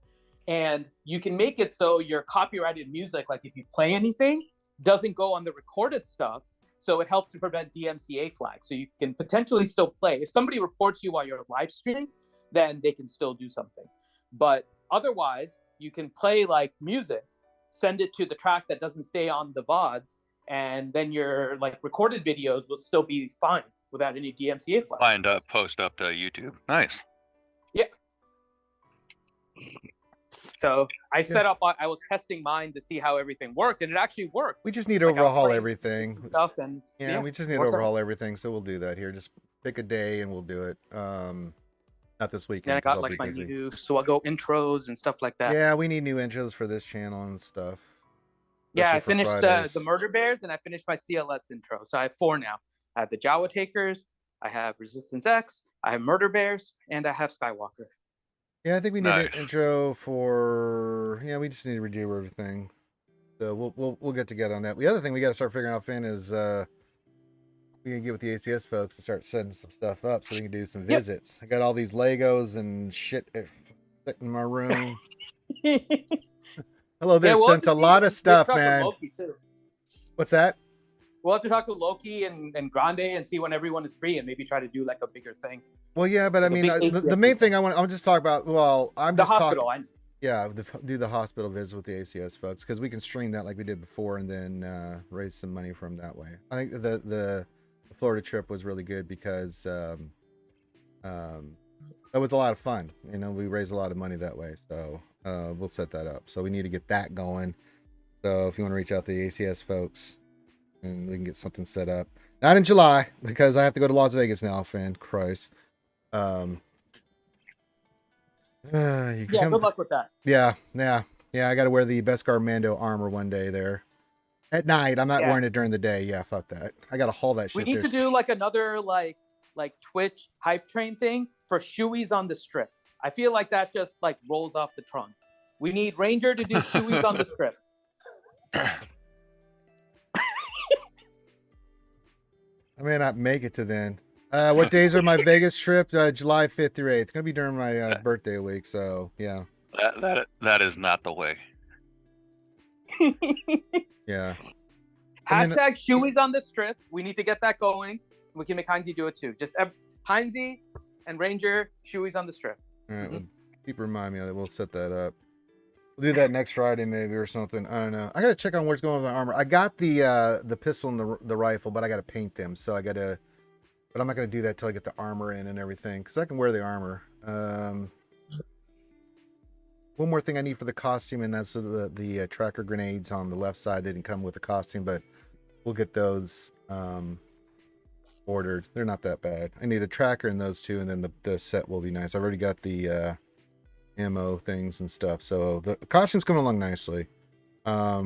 And you can make it so your copyrighted music, like if you play anything, doesn't go on the recorded stuff. So it helps to prevent DMCA flags. So you can potentially still play. If somebody reports you while you're live streaming, then they can still do something. But otherwise, you can play like music, send it to the track that doesn't stay on the VODs, and then your like recorded videos will still be fine without any DMCA flags. Find up, post up to YouTube. Nice. So I set up, I was testing mine to see how everything worked, and it actually worked. We just need to Like, I was overhaul playing everything. Stuff and Yeah, we just need to worked out. overhaul everything, so we'll do that here. Just pick a day and we'll do it. Not this weekend. Then I 'cause got I'll like be my busy. new SWGOH intros and stuff like that. Yeah, we need new intros for this channel and stuff. Yeah, I especially for finished Fridays. the Murder Bears and I finished my CLS intro. So I have 4 now. I have the Jawa Takers, I have Resistance X, I have Murder Bears, and I have Skywalker. Yeah, I think we need an Nice. intro for. Yeah, we just need to redo everything. So we'll get together on that. The other thing we got to start figuring out, Finn, is we can get with the ACS folks to start setting some stuff up so we can do some Yep. visits. I got all these Legos and shit sitting in my room. Hello there, we'll have sent to a see. lot We of stuff, have to talk to man. Loki, too. What's that? We'll have to talk to Loki and Grande and see when everyone is free and maybe try to do like a bigger thing. Well, yeah, but I The mean, big the ACS main thing I'm just talking about. Well, I'm The just talking. hospital, Yeah, do the hospital visit with the ACS folks because we can stream that like we did before and then raise some money from that way. I think the Florida trip was really good because that was a lot of fun. You know, we raised a lot of money that way, so we'll set that up. So we need to get that going. So if you want to reach out to the ACS folks, and we can get something set up. Not in July because I have to go to Las Vegas now. Fan Christ. You can Yeah, come- good luck with that. Yeah. I got to wear the Beskar Mando armor one day there. At night, I'm not Yeah. wearing it during the day. Yeah, fuck that. I got to haul that We shit need there. to do like another like Twitch hype train thing for shoeies on the strip. I feel like that just like rolls off the trunk. We need Ranger to do shoeies on the strip. I may not make it to then. What days are my Vegas trip? July 5th through 8th. It's going to be during my birthday week, so yeah. That is not the way. Yeah. I mean- Hashtag shoeies on the strip. We need to get that going. We can make Heinzie do it too. Just Heinzie and Ranger shoeies on the strip. All right, well, keep reminding me that we'll set that up. We'll do that next Friday maybe or something. I don't know. I got to check on where's going with my armor. I got the pistol and the rifle, but I got to paint them. So I got to, but I'm not going to do that till I get the armor in and everything because I can wear the armor. One more thing I need for the costume, and that's the tracker grenades on the left side. They didn't come with the costume, but we'll get those ordered. They're not that bad. I need a tracker in those two, and then the set will be nice. I've already got the ammo things and stuff, so the costume's coming along nicely. Yeah,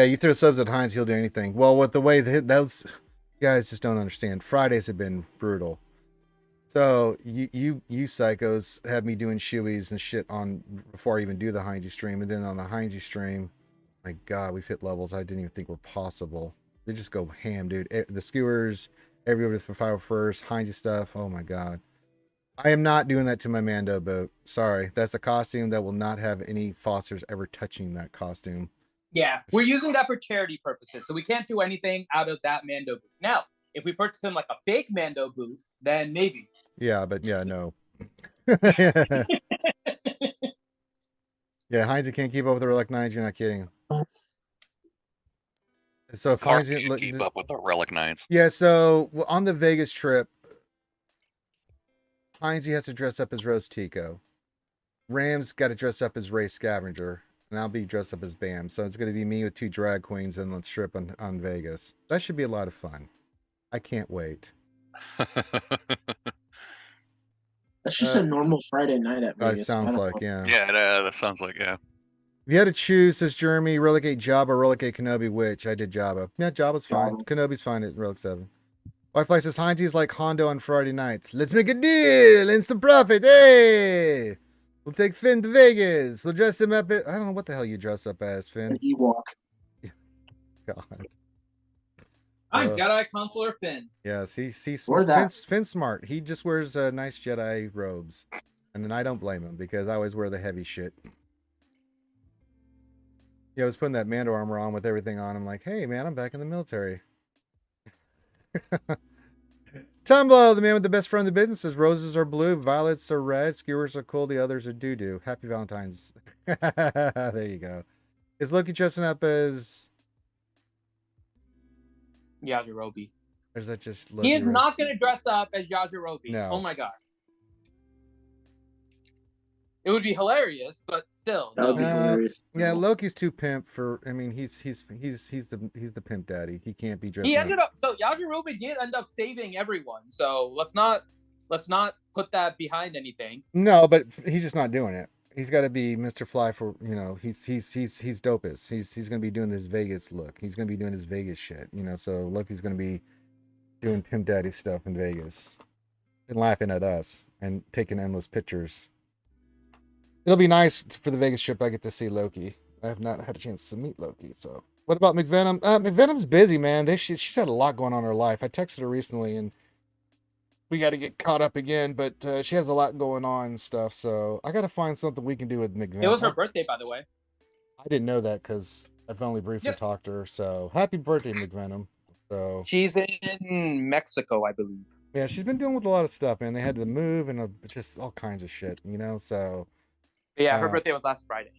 you throw subs at Heinz, he'll do anything. Well, with the way those guys just don't understand. Fridays have been brutal. So you psychos have me doing shoeies and shit on before I even do the Heinz stream, and then on the Heinz stream, my God, we've hit levels I didn't even think were possible. They just go ham, dude. The skewers, everybody for 501st, Heinz stuff. Oh my God. I am not doing that to my Mando boat. Sorry. That's a costume that will not have any Fosters ever touching that costume. Yeah, we're using that for charity purposes, so we can't do anything out of that Mando boot. Now, if we purchase him like a fake Mando boot, then maybe. Yeah, but yeah, no. Yeah, Heinz can't keep up with the Relic 9s. You're not kidding. So if Hard Heinz for you didn't to look, keep up with the Relic 9s. yeah. So on the Vegas trip, Heinz has to dress up as Rose Tico. Rams got to dress up as Ray Scavenger, and I'll be dressed up as Bam. So it's going to be me with 2 drag queens and let's strip on Vegas. That should be a lot of fun. I can't wait. That's just a normal Friday night at It Vegas. sounds I don't like, know. yeah. Yeah, that sounds like, yeah. If you had to choose, says Jeremy, Relegate Jabba, Relegate Kenobi, which I did Jabba. Yeah, Jabba's fine. Jabba. Kenobi's fine at Relic 7. Wi-Fi says Heinz is like Hondo on Friday nights. Let's make a deal. Instant profit. Hey! We'll take Finn to Vegas. We'll dress him up. I don't know what the hell you dress up as, Finn. An Ewok. God. I'm Jedi Consular Finn. Yes, he's Or smart. that. Finn's smart. He just wears nice Jedi robes. And then I don't blame him because I always wear the heavy shit. Yeah, I was putting that Mando armor on with everything on. I'm like, hey, man, I'm back in the military. Tumbo, the man with the best friend in the business, says roses are blue, violets are red, skewers are cool, the others are doo-doo. Happy Valentine's. There you go. Is Loki dressing up as... Yajirobe. Or is that just Loki? He is not going to dress up as Yajirobe. No. Oh my god. It would be hilarious, but still, That no. would be hilarious. Yeah, Loki's too pimp for... I mean, he's the pimp daddy. He can't be dressed He up. ended up. So Yajirobe did end up saving everyone. So let's not put that behind anything. No, but he's just not doing it. He's got to be Mr. Fly for, you know, he's dopest. He's going to be doing this Vegas look. He's going to be doing his Vegas shit, you know. So Loki's going to be doing Pimp Daddy stuff in Vegas and laughing at us and taking endless pictures. It'll be nice for the Vegas trip. I get to see Loki. I have not had a chance to meet Loki. So what about McVenom? McVenom's busy, man. She's had a lot going on in her life. I texted her recently and we got to get caught up again, but she has a lot going on and stuff. So I got to find something we can do with McVenom. It was her birthday, by the way. I didn't know that because I've only briefly talked to her. So happy birthday, McVenom. So She's in Mexico, I believe. yeah, she's been dealing with a lot of stuff, man. They had to move and just all kinds of shit, you know. So But yeah, her birthday was last Friday.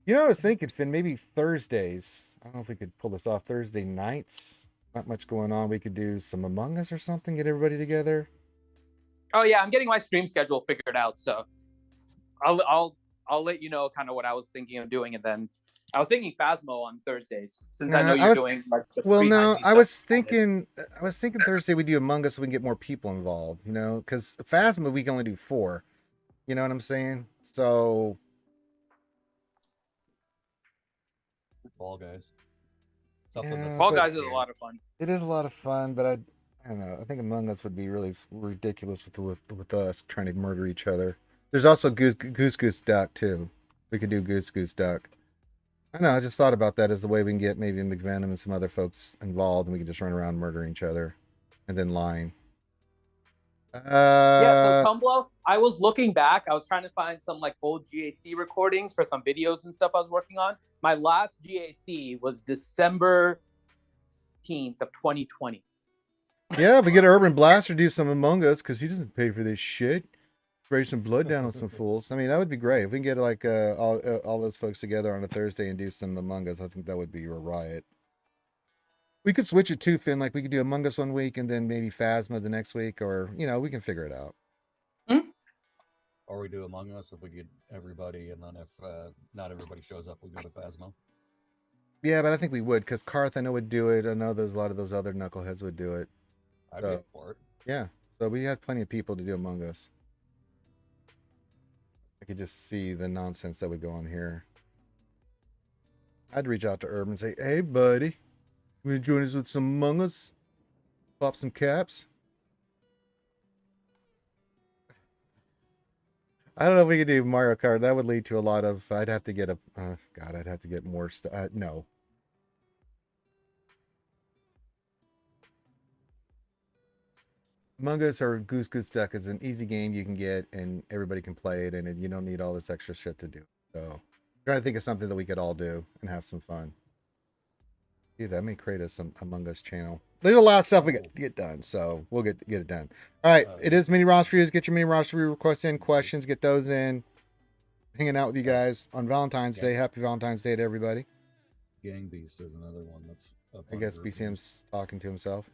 you know, I was thinking, Finn, maybe Thursdays. I don't know if we could pull this off. Thursday nights. Not much going on. We could do some Among Us or something. Get everybody together. Oh yeah, I'm getting my stream schedule figured out, so I'll let you know kind of what I was thinking of doing, and then I was thinking Phasmo on Thursdays since I know you're doing like the well, free no, Heinz I was stuff. thinking Thursday we do Among Us so we can get more people involved, you know, because Phasma we can only do 4. You know what I'm saying? So Fall Guys. Yeah, Fall but- Guys is a lot of fun. it is a lot of fun, but I don't know. I think Among Us would be really ridiculous with us trying to murder each other. There's also Goose Duck too. We could do Goose Duck. I know. I just thought about that as the way we can get maybe McVenom and some other folks involved, and we can just run around murdering each other and then lying. Yeah, so Tumblr, I was looking back. I was trying to find some like old GAC recordings for some videos and stuff I was working on. My last GAC was December 18th of 2020. Yeah, if we get Urban Blaster do some Among Us because he doesn't pay for this shit. Spray some blood down on some fools. I mean, that would be great if we can get like all those folks together on a Thursday and do some Among Us. I think that would be a riot. We could switch it too, Finn. Like we could do Among Us one week and then maybe Phasma the next week, or you know, we can figure it out. Or we do Among Us if we get everybody, and then if not everybody shows up, we go to Phasmo. Yeah, but I think we would because Karth I know would do it. I know there's a lot of those other knuckleheads would do it. I'd be up for it. Yeah, so we had plenty of people to do Among Us. I could just see the nonsense that would go on here. I'd reach out to Urban and say, "Hey, buddy, you want to join us with some Among Us? Pop some caps." I don't know if we could do Mario Kart. That would lead to a lot of. I'd have to get a. God, I'd have to get more stuff. No. Among Us or Goose Duck is an easy game you can get and everybody can play it, and you don't need all this extra shit to do. So, I'm trying to think of something that we could all do and have some fun. Dude, that may create us some Among Us channel. There's a lot of stuff we got to get done, so we'll get it done. All right, it is mini roster reviews. Get your mini roster review requests in, questions, get those in. Hanging out with you guys on Valentine's Day. Happy Valentine's Day to everybody. Gang Beast is another one that's I guess BCM's talking to himself.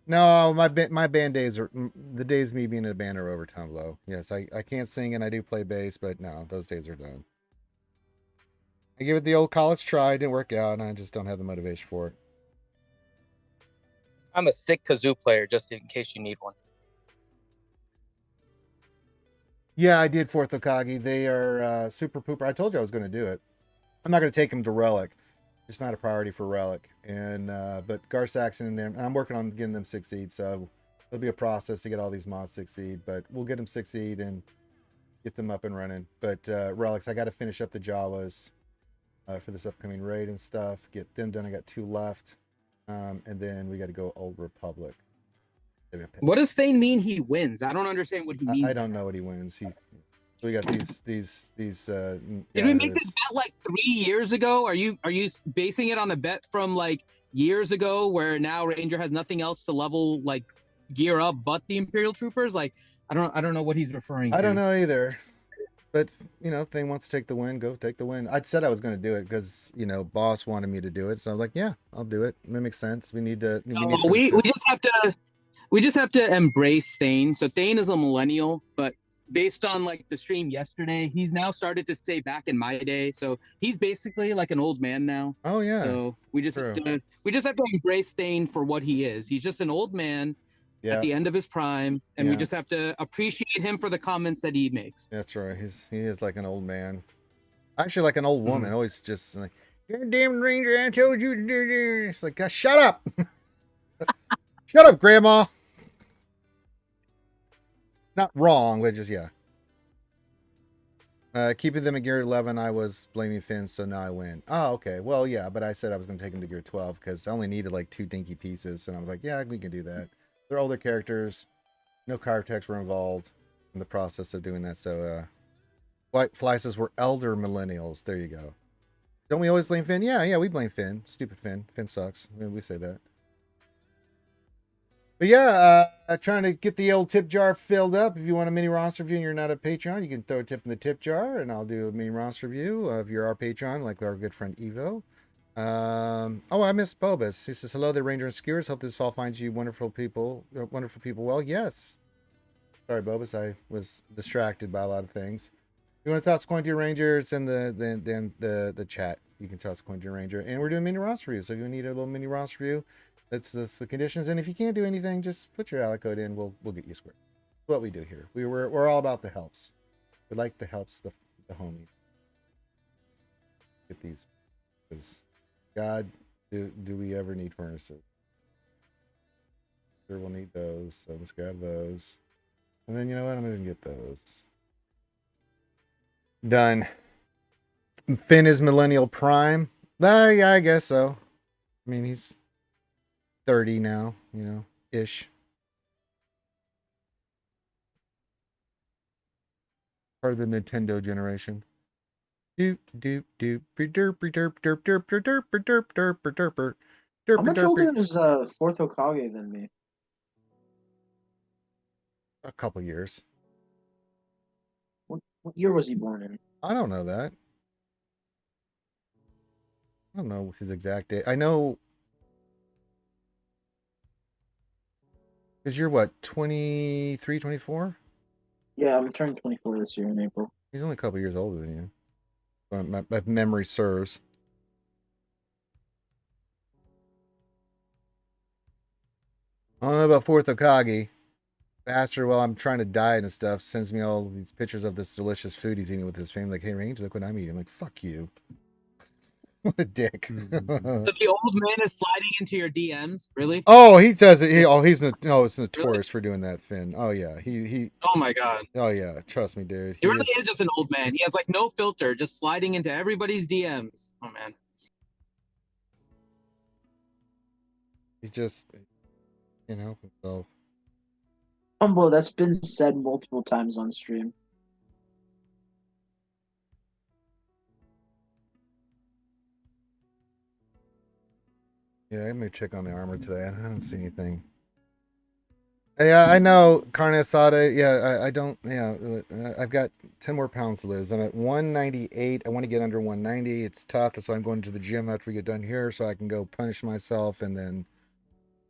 No, my band days are the days me being in a band are over, Tom Low. Yes, I can't sing and I do play bass, but no, those days are done. I give it the old college try, it didn't work out, and I just don't have the motivation for it. I'm a sick kazoo player, just in case you need one. Yeah, I did Fourth Okage. They are super pooper. I told you I was going to do it. I'm not going to take them to Relic. It's not a priority for Relic. And but Gar Saxon and them, and I'm working on getting them 6 seed. So it'll be a process to get all these mods 6 seed. But we'll get them 6 seed and get them up and running. But Relics, I got to finish up the Jawas for this upcoming raid and stuff. Get them done. I got 2 left, and then we got to go Old Republic. What does Thane mean he wins? I don't understand what he means. I don't know what he wins. So we got these Did we make this bet like 3 years ago? Are you basing it on a bet from like years ago where now Ranger has nothing else to level like gear up but the Imperial Troopers? Like I don't know what he's referring to. I don't know either. But you know, Thane wants to take the win, go take the win. I said I was going to do it because you know, boss wanted me to do it, so I'm like, yeah, I'll do it. It makes sense. We just have to embrace Thane. So Thane is a millennial, but based on like the stream yesterday, he's now started to say back in my day. So he's basically like an old man now. Oh yeah. So we just have to embrace Thane for what he is. He's just an old man at the end of his prime, and we just have to appreciate him for the comments that he makes. That's right. He is like an old man. Actually like an old woman, always just like, "You're a damn Ranger, I told you to do this." It's like, shut up. Shut up, Grandma. Not wrong, but just keeping them at gear 11, I was blaming Finn, so now I win. Oh, okay. Well, yeah, but I said I was going to take them to gear 12 because I only needed like 2 dinky pieces, and I was like, yeah, we can do that. They're older characters. No chiropractors were involved in the process of doing that, so White Fly says we're elder millennials. There you go. Don't we always blame Finn? Yeah, we blame Finn. Stupid Finn. Finn sucks. I mean, we say that. But yeah, trying to get the old tip jar filled up. If you want a mini roster review and you're not a Patreon, you can throw a tip in the tip jar, and I'll do a mini roster review if you're our Patreon, like our good friend Evo. Oh, I missed Bobus. He says, hello there, Ranger and Skewers. Hope this all finds you wonderful people. Well, yes. Sorry, Bobus. I was distracted by a lot of things. If you want to toss a coin to your Ranger, it's in the chat. You can toss a coin to your Ranger. And we're doing mini roster review. So if you need a little mini roster review, that's the conditions. And if you can't do anything, just put your ally code in. We'll get you squared. That's what we do here. We're all about the helps. We like the helps, the homies. Get these. Because God, do we ever need furnaces? Sure, we'll need those. So let's grab those. And then you know what? I'm gonna get those. Done. Finn is Millennial Prime. Yeah, I guess so. I mean, he's 30 now, you know, ish. Part of the Nintendo generation. Doop doop doop derp derp derp derp derp derp derp derp derp. How much older is Fourth Okage than me? A couple years. What year was he born in? I don't know that. I don't know his exact date. I know. Because you're what, 23, 24? Yeah, I'm turning 24 this year in April. He's only a couple years older than you. My memory serves. I don't know about Fourth Okage. Bastard, while I'm trying to diet and stuff, sends me all these pictures of this delicious food he's eating with his family. Like, hey, Range, look what I'm eating. I'm like, fuck you. What a dick. So the old man is sliding into your DMs, really? Oh, he does it. It's notorious for doing that, Finn. Oh yeah, he. Oh my god. Oh yeah, trust me, dude. He really is just an old man. He has like no filter, just sliding into everybody's DMs. Oh man. He just can't help himself. Humble, that's been said multiple times on stream. Yeah, I'm gonna check on the armor today. I don't see anything. Yeah, I know carne asada. Yeah, I don't. Yeah, I've got 10 more pounds to lose. I'm at 198. I want to get under 190. It's tough. That's why I'm going to the gym after we get done here, so I can go punish myself and then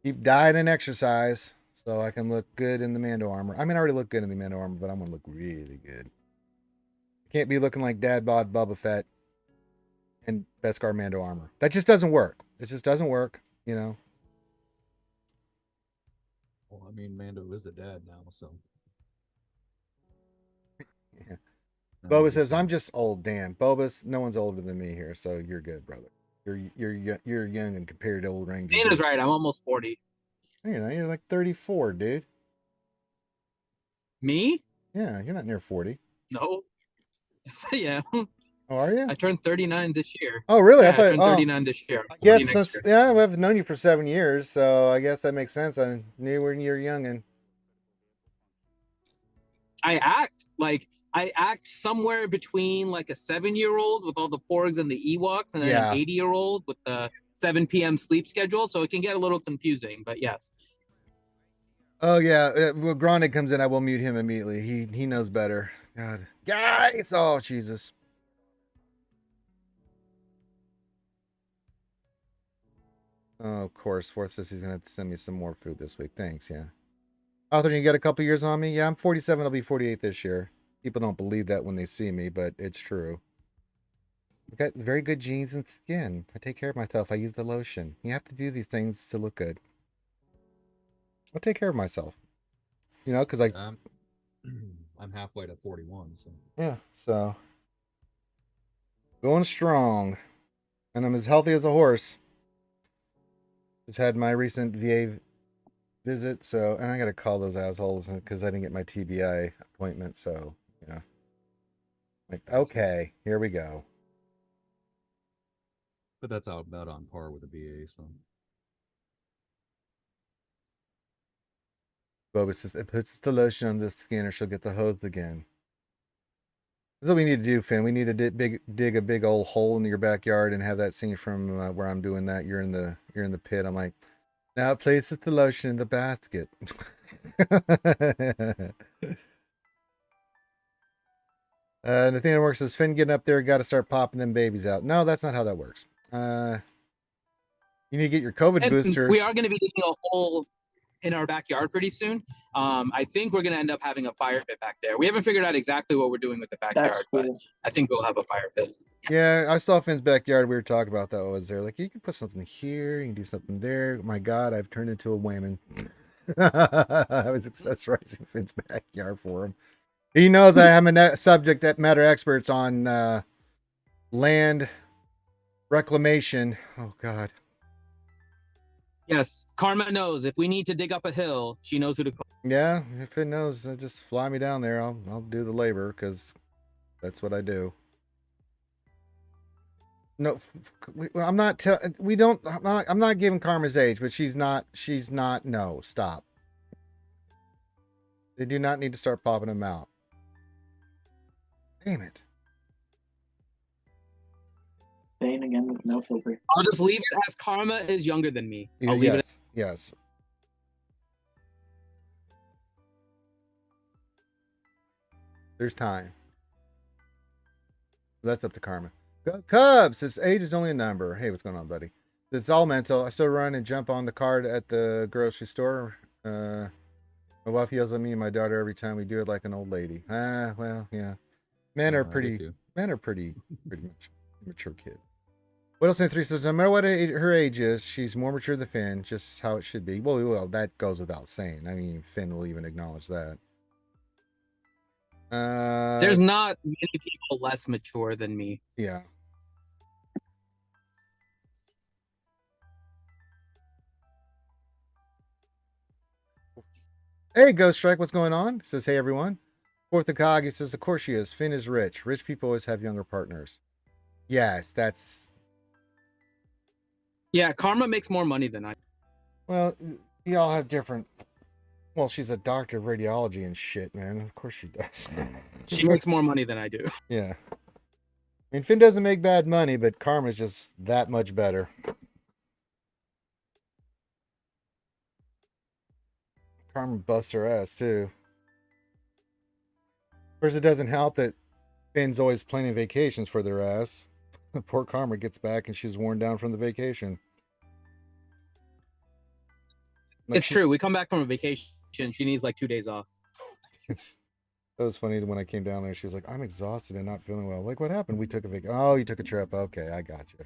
keep diet and exercise, so I can look good in the Mando armor. I mean, I already look good in the Mando armor, but I want to look really good. Can't be looking like Dad Bod Boba Fett and Beskar Mando armor. That just doesn't work. It just doesn't work. You know. Well, I mean, Mando is a dad now, so. Yeah. I'm Boba just says, saying. "I'm just old, Dan. Boba's no one's older than me here, so you're good, brother. You're young and compared to old Rangers. Dana's right. I'm almost 40. You know, you're like 34, dude. Me? Yeah, you're not near 40. No. Yes, I am. Oh, are you? I turned 39 this year. Oh, really? Yeah, I thought. I turned Oh, 39 this year. I 40 guess next since year. yeah, I've known you for 7 years, so I guess that makes sense. I knew when you were young and I act somewhere between like a 7-year-old with all the porgs and the Ewoks, and then Yeah. an 80-year-old with the 7 p.m. sleep schedule. So it can get a little confusing, but yes. oh yeah, well, Grande comes in, I will mute him immediately. He knows better. God, guys, oh Jesus. Oh, of course, Forth says he's gonna have to send me some more food this week. Thanks, yeah. Arthur, you got a couple years on me? Yeah, I'm 47. I'll be 48 this year. People don't believe that when they see me, but it's true. I've got very good genes and skin. I take care of myself. I use the lotion. You have to do these things to look good. I'll take care of myself. You know, because I'm halfway to 41, so. yeah, so going strong, and I'm as healthy as a horse. Just had my recent VA visit, so and I gotta call those assholes because I didn't get my TBI appointment. So yeah, like okay, here we go. But that's about on par with the BA, so. Boba says it puts the lotion on the skin, or she'll get the hose again. That's what we need to do, Finn. We need to dig a big old hole in your backyard and have that scene from where I'm doing that. You're in the pit. I'm like, now it places the lotion in the basket. Nathaniel works says Finn getting up there, got to start popping them babies out. No, that's not how that works. You need to get your COVID And boosters. we are going to be digging a hole in our backyard pretty soon. I think we're going to end up having a fire pit back there. We haven't figured out exactly what we're doing with the backyard, That's but cool. I think we'll have a fire pit. Yeah, I saw Finn's backyard. We were talking about that. Was there like you can put something here, you can do something there. My God, I've turned into a wayman. I was accessorizing Finn's backyard for him. He knows I am a subject matter experts on land reclamation. Oh God. Yes, Karma knows. If we need to dig up a hill, she knows who to call. Yeah, if it knows, just fly me down there. I'll do the labor because that's what I do. No, I'm not. We don't. I'm not giving Karma's age, but she's not. She's not. No, stop. They do not need to start popping them out. Damn it. Saying again with no filter. I'll just leave it as Karma is younger than me. I'll leave it. Yes. There's time. That's up to Karma. Cubs, his age is only a number. Hey, what's going on, buddy? It's all mental. I still run and jump on the card at the grocery store. My wife yells at me and my daughter every time we do it like an old lady. Well, yeah. Men are pretty much mature kids. What else in 3 says, no matter what her age is, she's more mature than Finn, just how it should be. Well, that goes without saying. I mean, Finn will even acknowledge that. There's not many people less mature than me. Yeah. Hey, Ghost Strike, what's going on? Says, hey, everyone. Fourth of Cog, he says, of course she is. Finn is rich. Rich people always have younger partners. Yes, that's... Yeah, Karma makes more money than I. Well, y'all have different... Well, she's a doctor of radiology and shit, man. Of course she does. She makes more money than I do. Yeah. I mean, Finn doesn't make bad money, but Karma's just that much better. Karma busts her ass too. Of course, it doesn't help that Finn's always planning vacations for their ass. Poor Karma gets back and she's worn down from the vacation. Like It's true. We come back from a vacation. She needs like 2 days off. That was funny when I came down there. She was like, I'm exhausted and not feeling well. Like, what happened? We took a vacation. Oh, you took a trip. Okay, I got you.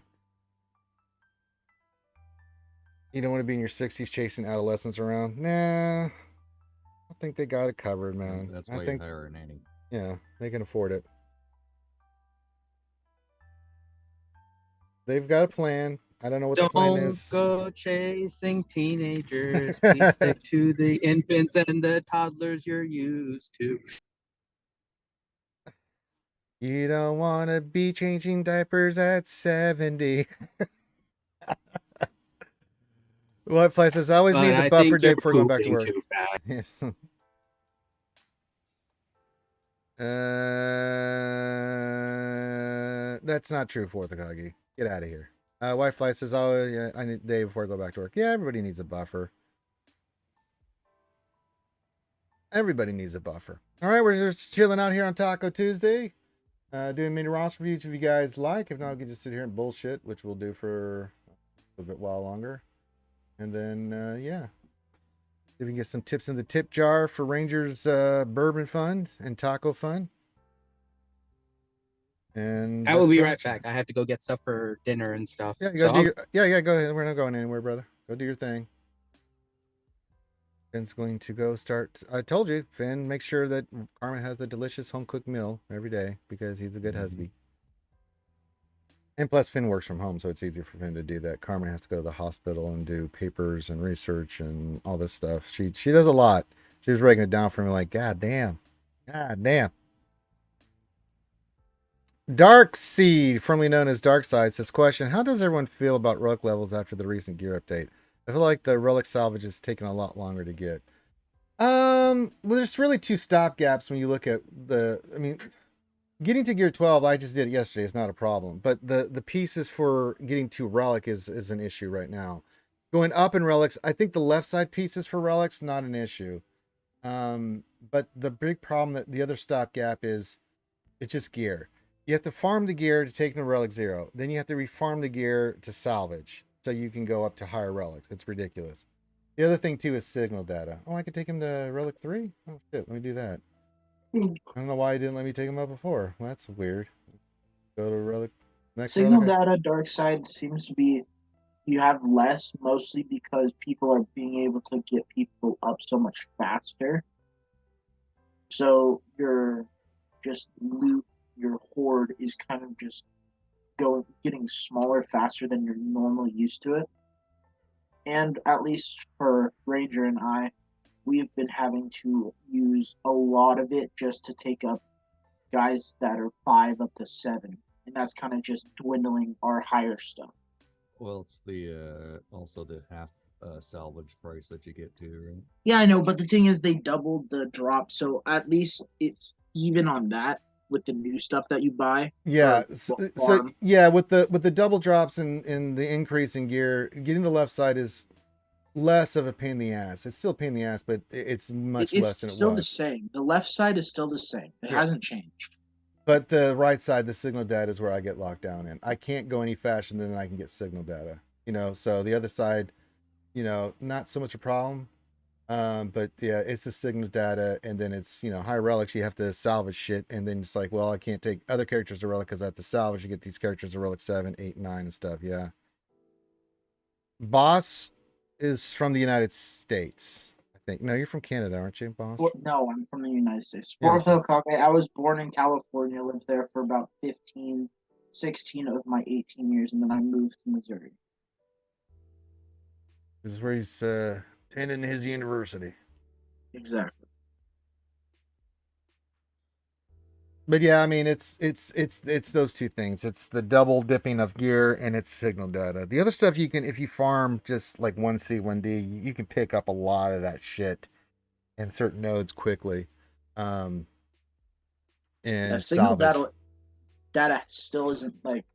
You don't want to be in your 60s chasing adolescents around? Nah. I think they got it covered, man. That's why I think, you hire a nanny. yeah, they can afford it. They've got a plan. I don't know what the plan Don't is. go chasing teenagers. Please stick to the infants and the toddlers you're used to. You don't want to be changing diapers at 70. What Fly says, I always But need the I buffer think day you're before going back to pooping work. too fast. Yes. That's not true, Forthakagi. Get out of here. White Fly says, oh, yeah, I need a day before I go back to work. Yeah, everybody needs a buffer. Everybody needs a buffer. All right, we're just chilling out here on Taco Tuesday. Doing mini roster reviews if you guys like. If not, we can just sit here and bullshit, which we'll do for a bit while longer. And then, yeah. See if we can get some tips in the tip jar for Rangers Bourbon Fund and Taco Fund. And I will be right back. I have to go get stuff for dinner and stuff. Yeah, So go go ahead. We're not going anywhere, brother. Go do your thing. Finn's going to go start. I told you, Finn, make sure that Karma has a delicious home cooked meal every day because he's a good husband. And plus, Finn works from home, so it's easier for Finn to do that. Karma has to go to the hospital and do papers and research and all this stuff. She does a lot. She was breaking it down for me like, God damn. God damn. Dark Seed, formerly known as Dark Side, says, question, how does everyone feel about relic levels after the recent gear update? I feel like the relic salvage is taking a lot longer to get. Well, there's really two stopgaps when you look at getting to gear 12, I just did it yesterday. It's not a problem. But the pieces for getting to relic is an issue right now. Going up in relics, I think the left side pieces for relics, not an issue. But the big problem that the other stopgap is, it's just gear. You have to farm the gear to take to relic 0. Then you have to refarm the gear to salvage. So you can go up to higher relics. It's ridiculous. The other thing too is signal data. Oh, I could take him to relic 3? Oh shit, let me do that. I don't know why he didn't let me take him up before. Well, that's weird. Go to relic. Next Signal relic. data, dark side seems to be you have less, mostly because people are being able to get people up so much faster. So your horde is kind of just getting smaller faster than you're normally used to it. And at least for Ranger and I, we've been having to use a lot of it just to take up guys that are 5 up to 7. And that's kind of just dwindling our higher stuff. Well, it's the also the half salvage price that you get to, right? Yeah, I know, but the thing is they doubled the drop, so at least it's even on that with the new stuff that you buy. Yeah, so yeah, with the double drops and the increase in gear, getting the left side is less of a pain in the ass. It's still a pain in the ass, but it's much less than it was. It's still the same. The left side is still the same. It hasn't changed. But the right side, the signal data is where I get locked down in. I can't go any faster than I can get signal data. So the other side, not so much a problem. But yeah, it's the signal data, and then it's high relics. You have to salvage shit, and then it's like, well, I can't take other characters to relic because I have to salvage to get these characters to relic 7, 8, 9, and stuff. Yeah. Boss is from the United States, I think. No, you're from Canada, aren't you, Boss? No, I'm from the United States. Yeah, I was born in California, lived there for about 16 of my 18 years, and then I moved to Missouri. This is where he's attending his university. Exactly. But yeah, I mean, it's those two things. It's the double dipping of gear and it's signal data. The other stuff you can, if you farm just like 1C, 1D, you can pick up a lot of that shit in certain nodes quickly. And signal salvage. data still isn't like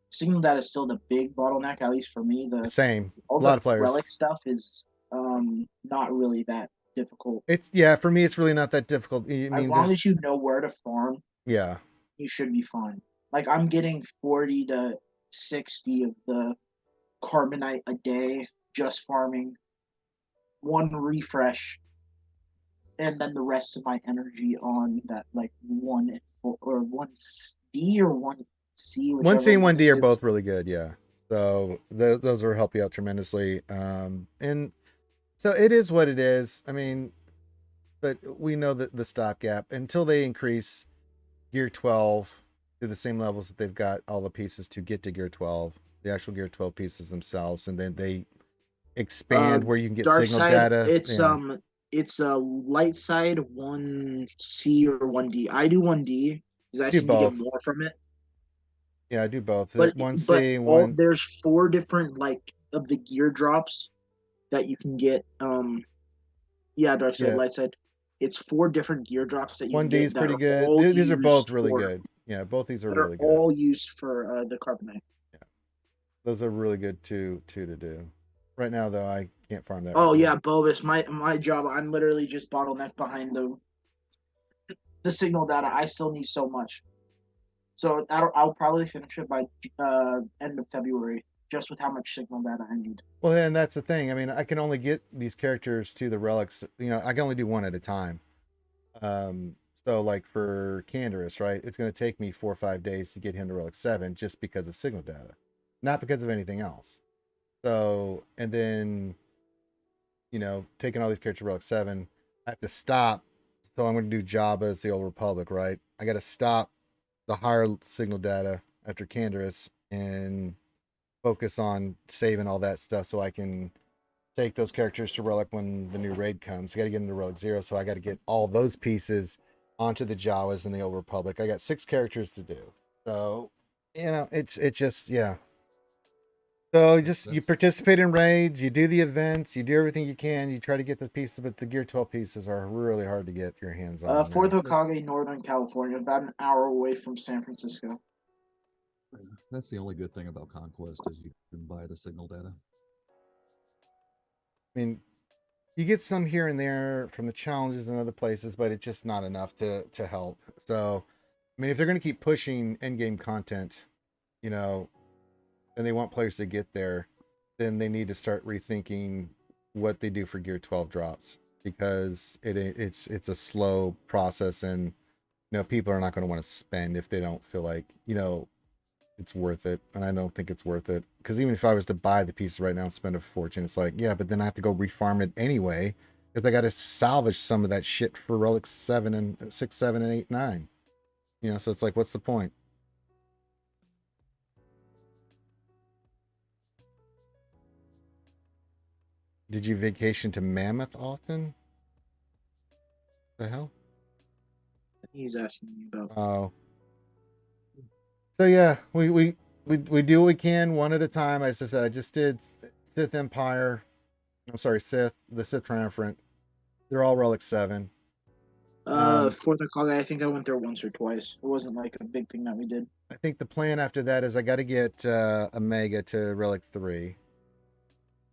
signal data is still the big bottleneck, at least for me. Same. All a lot the of players. relic stuff is not really that difficult. It's for me, it's really not that difficult. I mean, As long as you know where to farm, yeah, you should be fine. Like I'm getting 40 to 60 of the carbonite a day just farming one refresh, and then the rest of my energy on that like one or one D or one C, one C and whichever one one D it are is. both really good. Yeah, so those will help you out tremendously. And so it is what it is. I mean, but we know that the stopgap until they increase Gear 12 to the same levels that they've got all the pieces to get to Gear 12, the actual Gear 12 pieces themselves, and then they expand where you can get Dark signal side, data. it's a light side 1C or 1D. I do 1D because I Do seem to get both. more from it. Yeah, I do both. But One C, all one. there's 4 different like of the gear drops that you can get. Dark side, Yeah, light side. It's 4 different gear drops that you one can D get is that pretty are good. all These are both used really for good. Yeah, both these are that are really good. all used for the carbonite. Yeah, those are really good to do. Right now, though, I can't farm that. Oh right yeah, now. Bovis, my job. I'm literally just bottlenecked behind the signal data. I still need so much. So I'll probably finish it by end of February, just with how much signal data I need. Well, and that's the thing. I mean, I can only get these characters to the relics. I can only do one at a time. So like for Canderous, right? It's going to take me 4 or 5 days to get him to relic 7 just because of signal data, not because of anything else. So, and then, taking all these characters to relic 7, I have to stop. So I'm going to do Jabba's the Old Republic, right? I got to stop the higher signal data after Canderous and focus on saving all that stuff so I can take those characters to relic when the new raid comes. I got to get into relic 0, so I got to get all those pieces onto the Jawas in the Old Republic. I got 6 characters to do, so it's just So you participate in raids, you do the events, you do everything you can, you try to get the pieces, but the Gear 12 pieces are really hard to get your hands on. Fourth Hokage, Northern California, about an hour away from San Francisco. That's the only good thing about Conquest is you can buy the signal data. I mean, you get some here and there from the challenges and other places, but it's just not enough to help. So, I mean, if they're going to keep pushing endgame content, and they want players to get there, then they need to start rethinking what they do for Gear 12 drops, because it's a slow process, and people are not going to want to spend if they don't feel like it's worth it. And I don't think it's worth it, because even if I was to buy the pieces right now and spend a fortune, it's like, yeah, but then I have to go refarm it anyway, because I got to salvage some of that shit for relics 7 and 6, 7 and 8, 9. So it's like, what's the point? Did you vacation to Mammoth often? The hell? He's asking me about. Oh. So yeah, we do what we can one at a time. As I said, I just did Sith Empire. I'm sorry, the Sith Triumvirate. They're all relic 7. Fourth Hokage, I think I went there once or twice. It wasn't like a big thing that we did. I think the plan after that is I got to get Omega to relic 3.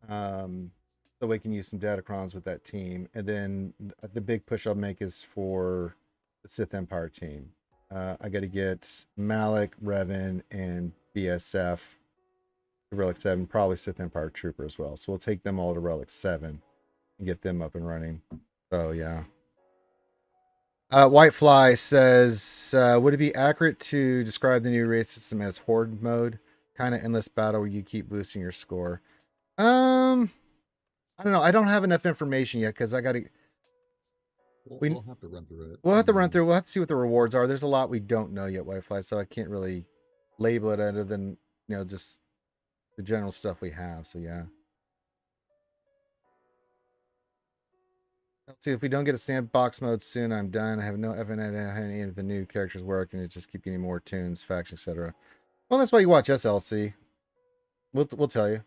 So we can use some Datacrons with that team, and then the big push I'll make is for the Sith Empire team. I got to get Malik, Revan, and BSF to relic 7, probably Sith Empire Trooper as well. So we'll take them all to relic 7 and get them up and running. So yeah. Whitefly says, would it be accurate to describe the new raid system as horde mode, kind of endless battle where you keep boosting your score? I don't know. I don't have enough information yet, because I got to. We'll have to run through it. We'll have to run through. We'll have to see what the rewards are. There's a lot we don't know yet, Wi-Fi, so I can't really label it other than just the general stuff we have. So yeah. Let's see, if we don't get a sandbox mode soon, I'm done. I have no evidence how any of the new characters work, and it just keep getting more tunes, factions, etc. Well, that's why you watch SLC. We'll tell you.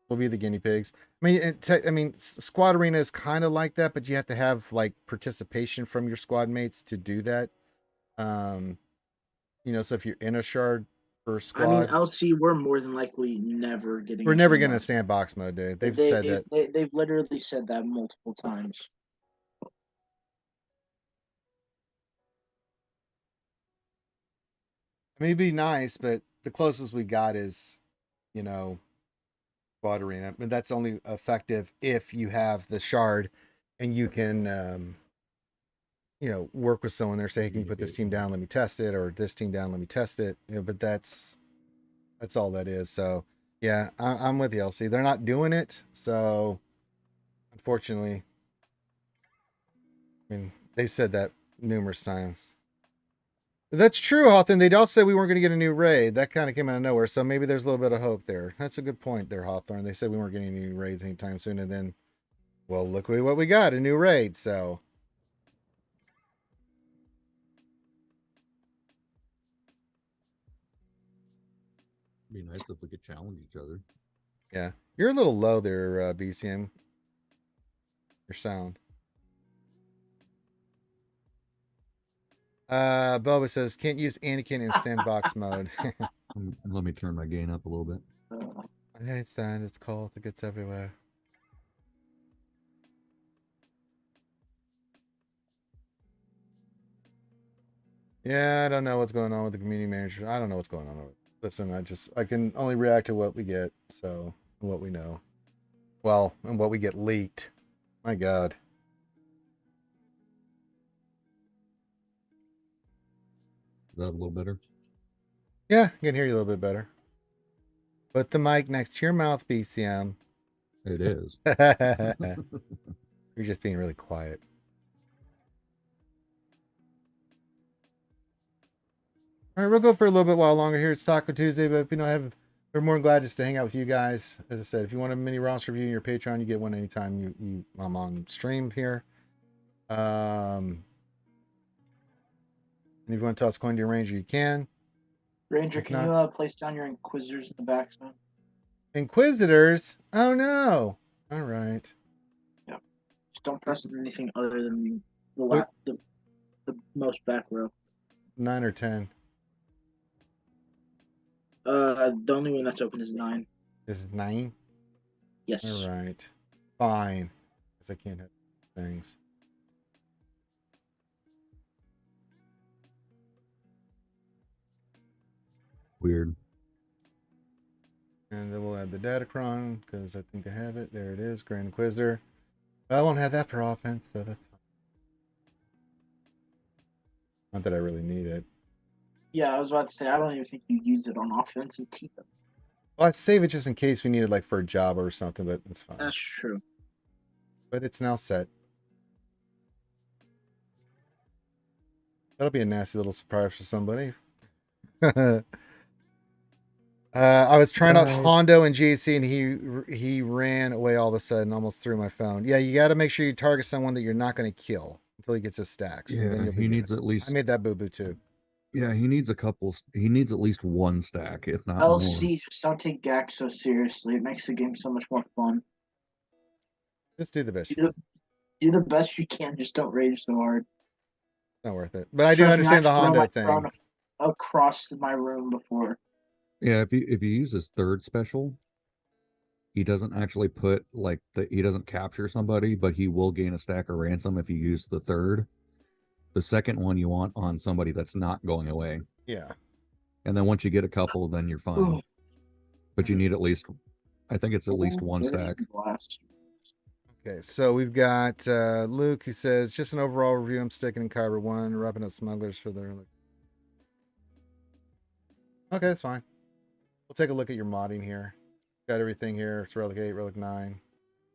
We'll be the guinea pigs. I mean, Squad Arena is kind of like that, but you have to have like participation from your squad mates to do that. So if you're in a shard first I mean, squad. LC, we're more than likely never getting. We're never getting a sandbox. sandbox mode, dude. They've said that. They've literally said that multiple times. I mean, it'd be nice, but the closest we got is, you know, squad arena. But that's only effective if you have the shard and you can, you know, work with someone there, say, hey, can you put this team down, let me test it, or this team down, let me test it. You know, but that's all that is. So yeah, I'm with you, LC. They're not doing it, so unfortunately, I mean, they've said that numerous times. That's true, Hawthorne. They'd also said we weren't going to get a new raid. That kind of came out of nowhere, so maybe there's a little bit of hope there. That's a good point there, Hawthorne. They said we weren't getting any new raids anytime soon, and then, well, look what we got, a new raid, so. Be nice if we could challenge each other. Yeah. You're a little low there, BCM. Your sound. Boba says, can't use Anakin in sandbox mode. Let me turn my gain up a little bit. I hate that. It's cold. It gets everywhere. Yeah, I don't know what's going on with the community manager. I don't know what's going on. Listen, I can only react to what we get, so what we know. Well, and what we get leaked. My God. Is that a little better? Yeah, I can hear you a little bit better. Put the mic next to your mouth, BCM. It is. You're just being really quiet. All right, we'll go for a little bit while longer here. It's Taco Tuesday, but if you know, we're more than glad just to hang out with you guys. As I said, if you want a mini roster review in your Patreon, you get one anytime I'm on stream here. And if you want to toss a coin to your ranger, you can. Ranger, If can not- you place down your Inquisitors in the back zone? Inquisitors? Oh no! All right. Just don't press anything other than the What? last, the most back row. 9 or 10. The only one that's open is 9. This is 9. Yes. All right. Fine. Because I can't have things. Weird. And then we'll add the Datacron because I think I have it. There it is, Grand Inquisitor. I won't have that for offense, so that's fine. Not that I really need it. Yeah, I was about to say, I don't even think you use it on offense and teeth. Well, I'd save it just in case we need it, like for a job or something, but it's fine. That's true. But it's now set. That'll be a nasty little surprise for somebody. I was trying out Hondo and JC, and he ran away all of a sudden, almost threw my phone. Yeah, you got to make sure you target someone that you're not going to kill until he gets his stacks. Yeah, then he needs at least. I made that boo boo too. Yeah, he needs a couple. He needs at least one stack, if not more. LC, just don't take GAC so seriously. It makes the game so much more fun. Just do the best. Do the best you can. Just don't rage so hard. It's not worth it. But I do understand the Hondo thing. Across my room before. Yeah, if you use his third special, he doesn't actually put he doesn't capture somebody, but he will gain a stack of ransom if you use the third. The second one you want on somebody that's not going away. Yeah. And then once you get a couple, then you're fine. But you need at least, I think it's at least one stack. Okay, so we've got Luke who says, just an overall review. I'm sticking in Kyber 1, wrapping up smugglers for their. Okay, that's fine. We'll take a look at your modding here. Got everything here. It's Relic 8, Relic 9,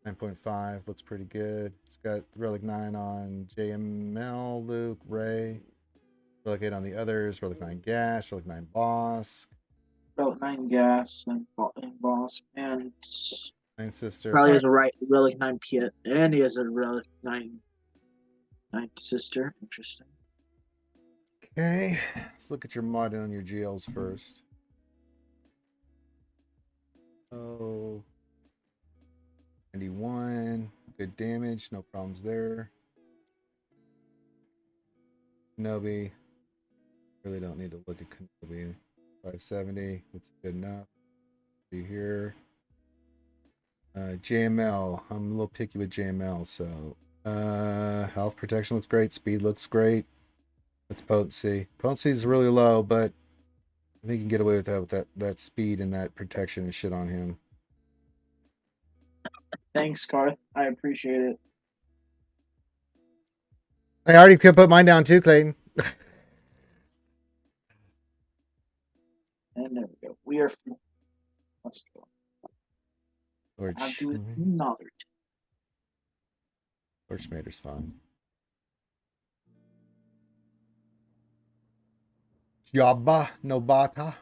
9.5. Looks pretty good. It's got Relic 9 on JML, Luke, Ray. Relic 8 on the others. Relic 9 Gas, Relic 9 Boss. Relic 9 Gas and Boss. And 9 Sister. Probably has a Relic 9 Piet. And he has a Relic 9 Sister. Interesting. Okay, let's look at your modding on your GLs first. Oh, 91, good damage, no problems there. Kenobi, really don't need to look at Kenobi. 570. That's good enough. See here. JML. I'm a little picky with JML, so health protection looks great. Speed looks great. That's potency. Potency is really low, but I think you can get away with that speed and that protection and shit on him. Thanks, Garth. I appreciate it. I already could put mine down too, Clayton. And there we go. We are. Let's go. Lord I'll do another. Lord Schmader's fine. Yabba Nobata.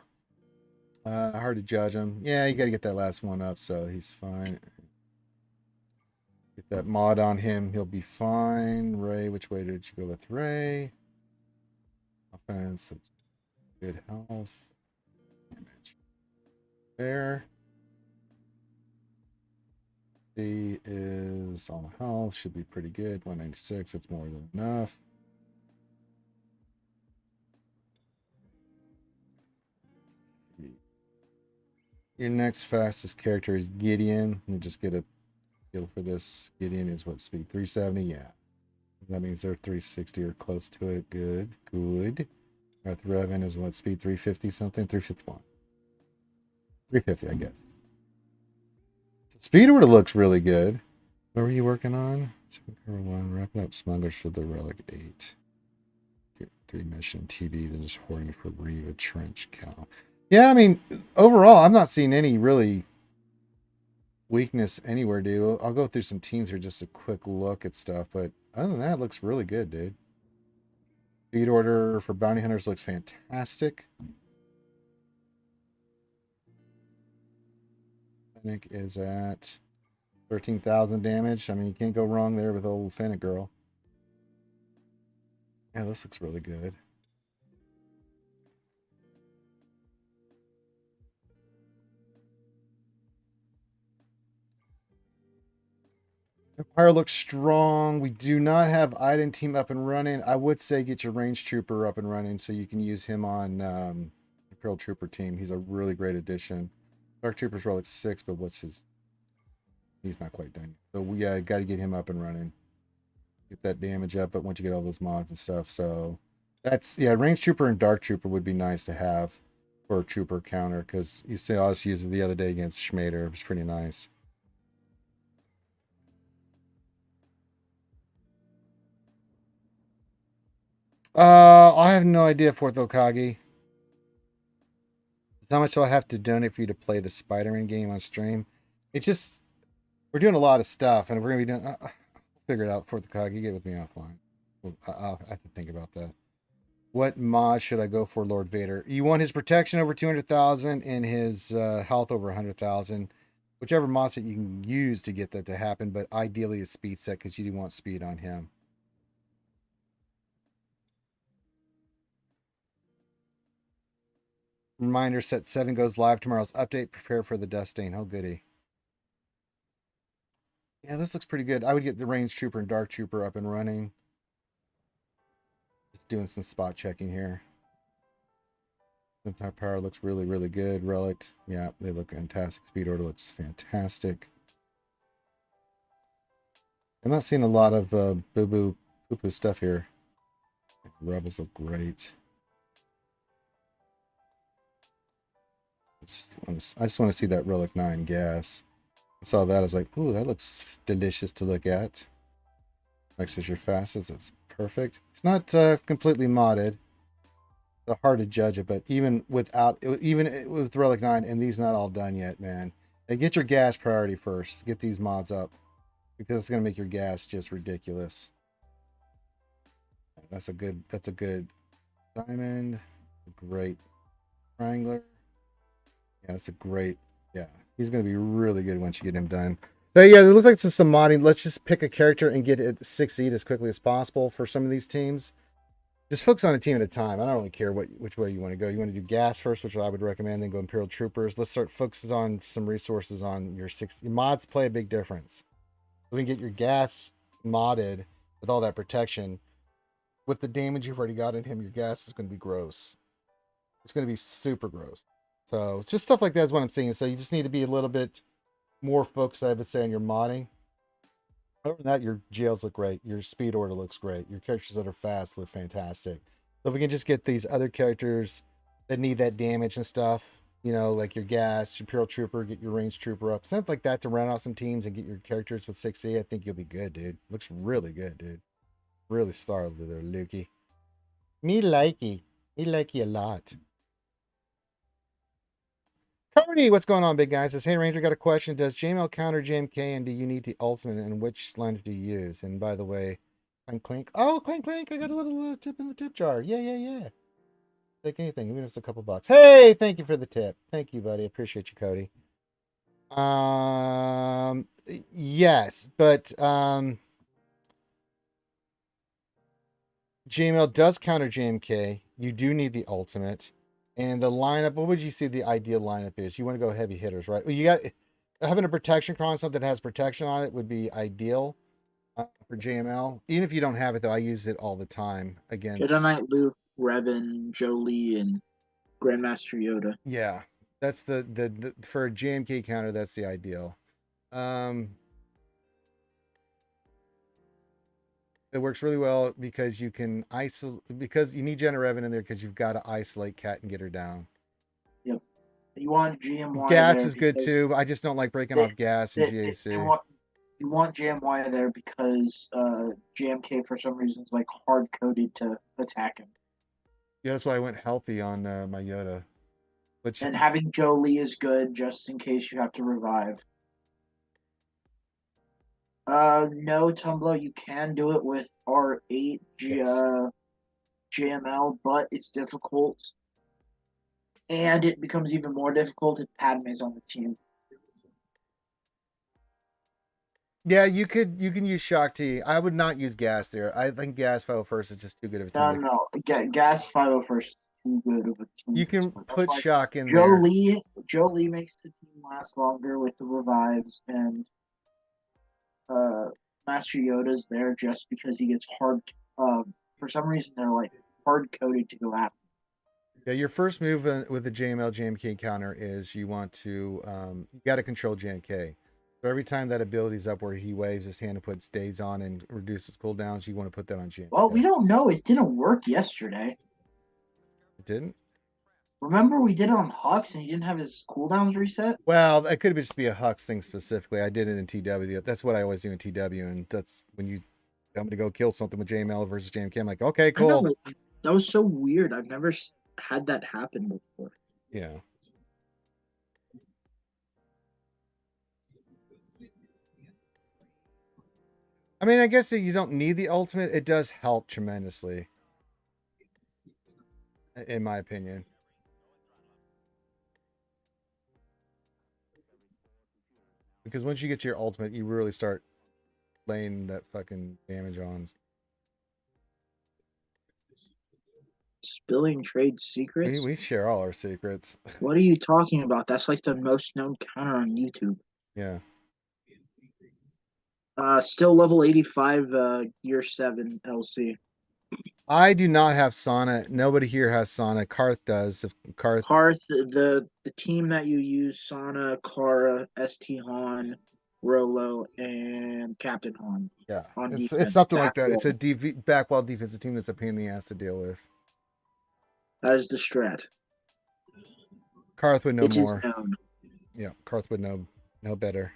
Hard to judge him. Yeah, you got to get that last one up, so he's fine. Get that mod on him, he'll be fine. Ray, which way did you go with Ray? Offense, good health. Damage. There. C is on the health, should be pretty good. 196, it's more than enough. Your next fastest character is Gideon. Let me just get a feel for this. Gideon is what speed? 370? Yeah. That means they're 360 or close to it. Good. Good. Darth Revan is what speed? 350 something? 351. 350, I guess. Speed order looks really good. What were you working on? Second cover 1. Wrapping up smugglers for the Relic 8. 3 mission. TB, then just hoarding for Reva Trench Cow. Yeah, I mean, overall, I'm not seeing any really weakness anywhere, dude. I'll go through some teams here, just a quick look at stuff, but other than that, it looks really good, dude. Speed order for bounty hunters looks fantastic. Fennec is at 13,000 damage. I mean, you can't go wrong there with old Fennec girl. Yeah, this looks really good. Empire looks strong. We do not have Iden team up and running. I would say get your range trooper up and running so you can use him on Imperial Trooper team. He's a really great addition. Dark Trooper's Relic 6, but what's his... He's not quite done yet. So we got to get him up and running. Get that damage up, but once you get all those mods and stuff. So that's... Yeah, range trooper and Dark Trooper would be nice to have for a trooper counter, because you see us use it the other day against Schmader. It was pretty nice. I have no idea, Fourth Okage. How much do I have to donate for you to play the Spider-Man game on stream? It's just, we're doing a lot of stuff, and we're going to be doing, figure it out, Fourth Okage. Get with me offline. I'll have to think about that. What mod should I go for, Lord Vader? You want his protection over 200,000 and his health over 100,000. Whichever mod set you can use to get that to happen, but ideally a speed set, because you do want speed on him. Reminder, set 7 goes live tomorrow's update. Prepare for the dust stain. Oh, goody. Yeah, this looks pretty good. I would get the range trooper and dark trooper up and running. Just doing some spot checking here. The power looks really, really good. Relic, yeah, they look fantastic. Speed order looks fantastic. I'm not seeing a lot of boo-boo, poo-poo stuff here. Rebels look great. I just want to see that Relic 9 gas. I saw that. I was like, ooh, that looks delicious to look at. Next is your fastest. That's perfect. It's not completely modded. It's hard to judge it, but even with Relic 9, and these not all done yet, man. And get your gas priority first. Get these mods up, because it's gonna make your gas just ridiculous. That's a good diamond. Great triangular. Yeah, that's a great, yeah. He's going to be really good once you get him done. So yeah, it looks like some modding. Let's just pick a character and get it succeed as quickly as possible for some of these teams. Just focus on a team at a time. I don't really care which way you want to go. You want to do gas first, which I would recommend, then go Imperial Troopers. Let's start focusing on some resources on your mods play a big difference. We can get your gas modded with all that protection. With the damage you've already got in him, your gas is going to be gross. It's going to be super gross. So it's just stuff like that is what I'm seeing. So you just need to be a little bit more focused, I would say, on your modding. Other than that, your jails look great. Your speed order looks great. Your characters that are fast look fantastic. So if we can just get these other characters that need that damage and stuff, you know, like your gas, your Imperial Trooper, get your range trooper up, something like that to run out some teams and get your characters with 6E, I think you'll be good, dude. Looks really good, dude. Really startled there, Lukey. Me likey. Me likey a lot. Cody, what's going on, big guy? Says, hey, Ranger, got a question. Does JML counter JMK, and do you need the ultimate, and which line do you use? And by the way, clink, clink. Oh, clink, clink. I got a little tip in the tip jar. Yeah. Take anything, even if it's a couple bucks. Hey, thank you for the tip. Thank you, buddy. Appreciate you, Cody. Yes, but JML does counter JMK. You do need the ultimate. And the lineup, what would you say the ideal lineup is? You want to go heavy hitters, right? Well, you got having a protection cron, something that has protection on it would be ideal for JML. Even if you don't have it, though, I use it all the time against Jedi Knight Luke, Revan, Jolie, and Grandmaster Yoda. Yeah, that's the for a JMK counter, that's the ideal. It works really well because you can isolate, because you need Jenna Revan in there because you've got to isolate Cat and get her down. Yep. You want GMY Gas there is good because too. I just don't like breaking off gas and GAC. you want JMY there because JMK for some reason is like hard coded to attack him. Yeah, that's why I went healthy on my Yoda. And having Jolie is good just in case you have to revive. No, Tumblr, you can do it with R8 JML, but it's difficult. And it becomes even more difficult if Padme's on the team. Yeah, you can use Shock T. I would not use Gas there. I think Gas 501st is just too good of a team. No. Gas 501st is too good of a team. You can put Shock in there. Jolie makes the team last longer with the revives, and Master Yoda's there just because he gets hard. For some reason, they're like hard coded to go after. Yeah, your first move with the JML JMK counter is you want to you got to control JMK. So every time that ability's up where he waves his hand and puts days on and reduces cooldowns, you want to put that on JMK. Well, we don't know. It didn't work yesterday. It didn't? Remember we did it on Hux and he didn't have his cooldowns reset? Well, it could just be a Hux thing specifically. I did it in TW. That's what I always do in TW, and that's when you tell me to go kill something with JML versus JMK. I'm like, okay, cool. That was so weird. I've never had that happen before. Yeah. I mean, I guess that you don't need the ultimate. It does help tremendously, in my opinion. Because once you get to your ultimate, you really start laying that fucking damage on. Spilling trade secrets? We share all our secrets. What are you talking about? That's like the most known counter on YouTube. Yeah. Still level 85, year 7 LC. I do not have Sana. Nobody here has Sana. Karth does. If Karth, the team that you use, Sana, Kara, ST Han, Rolo, and Captain Han. Yeah, it's something like that. It's a backwall defensive team that's a pain in the ass to deal with. That is the strat. Karth would know more. Is known. Yeah, Karth would know better.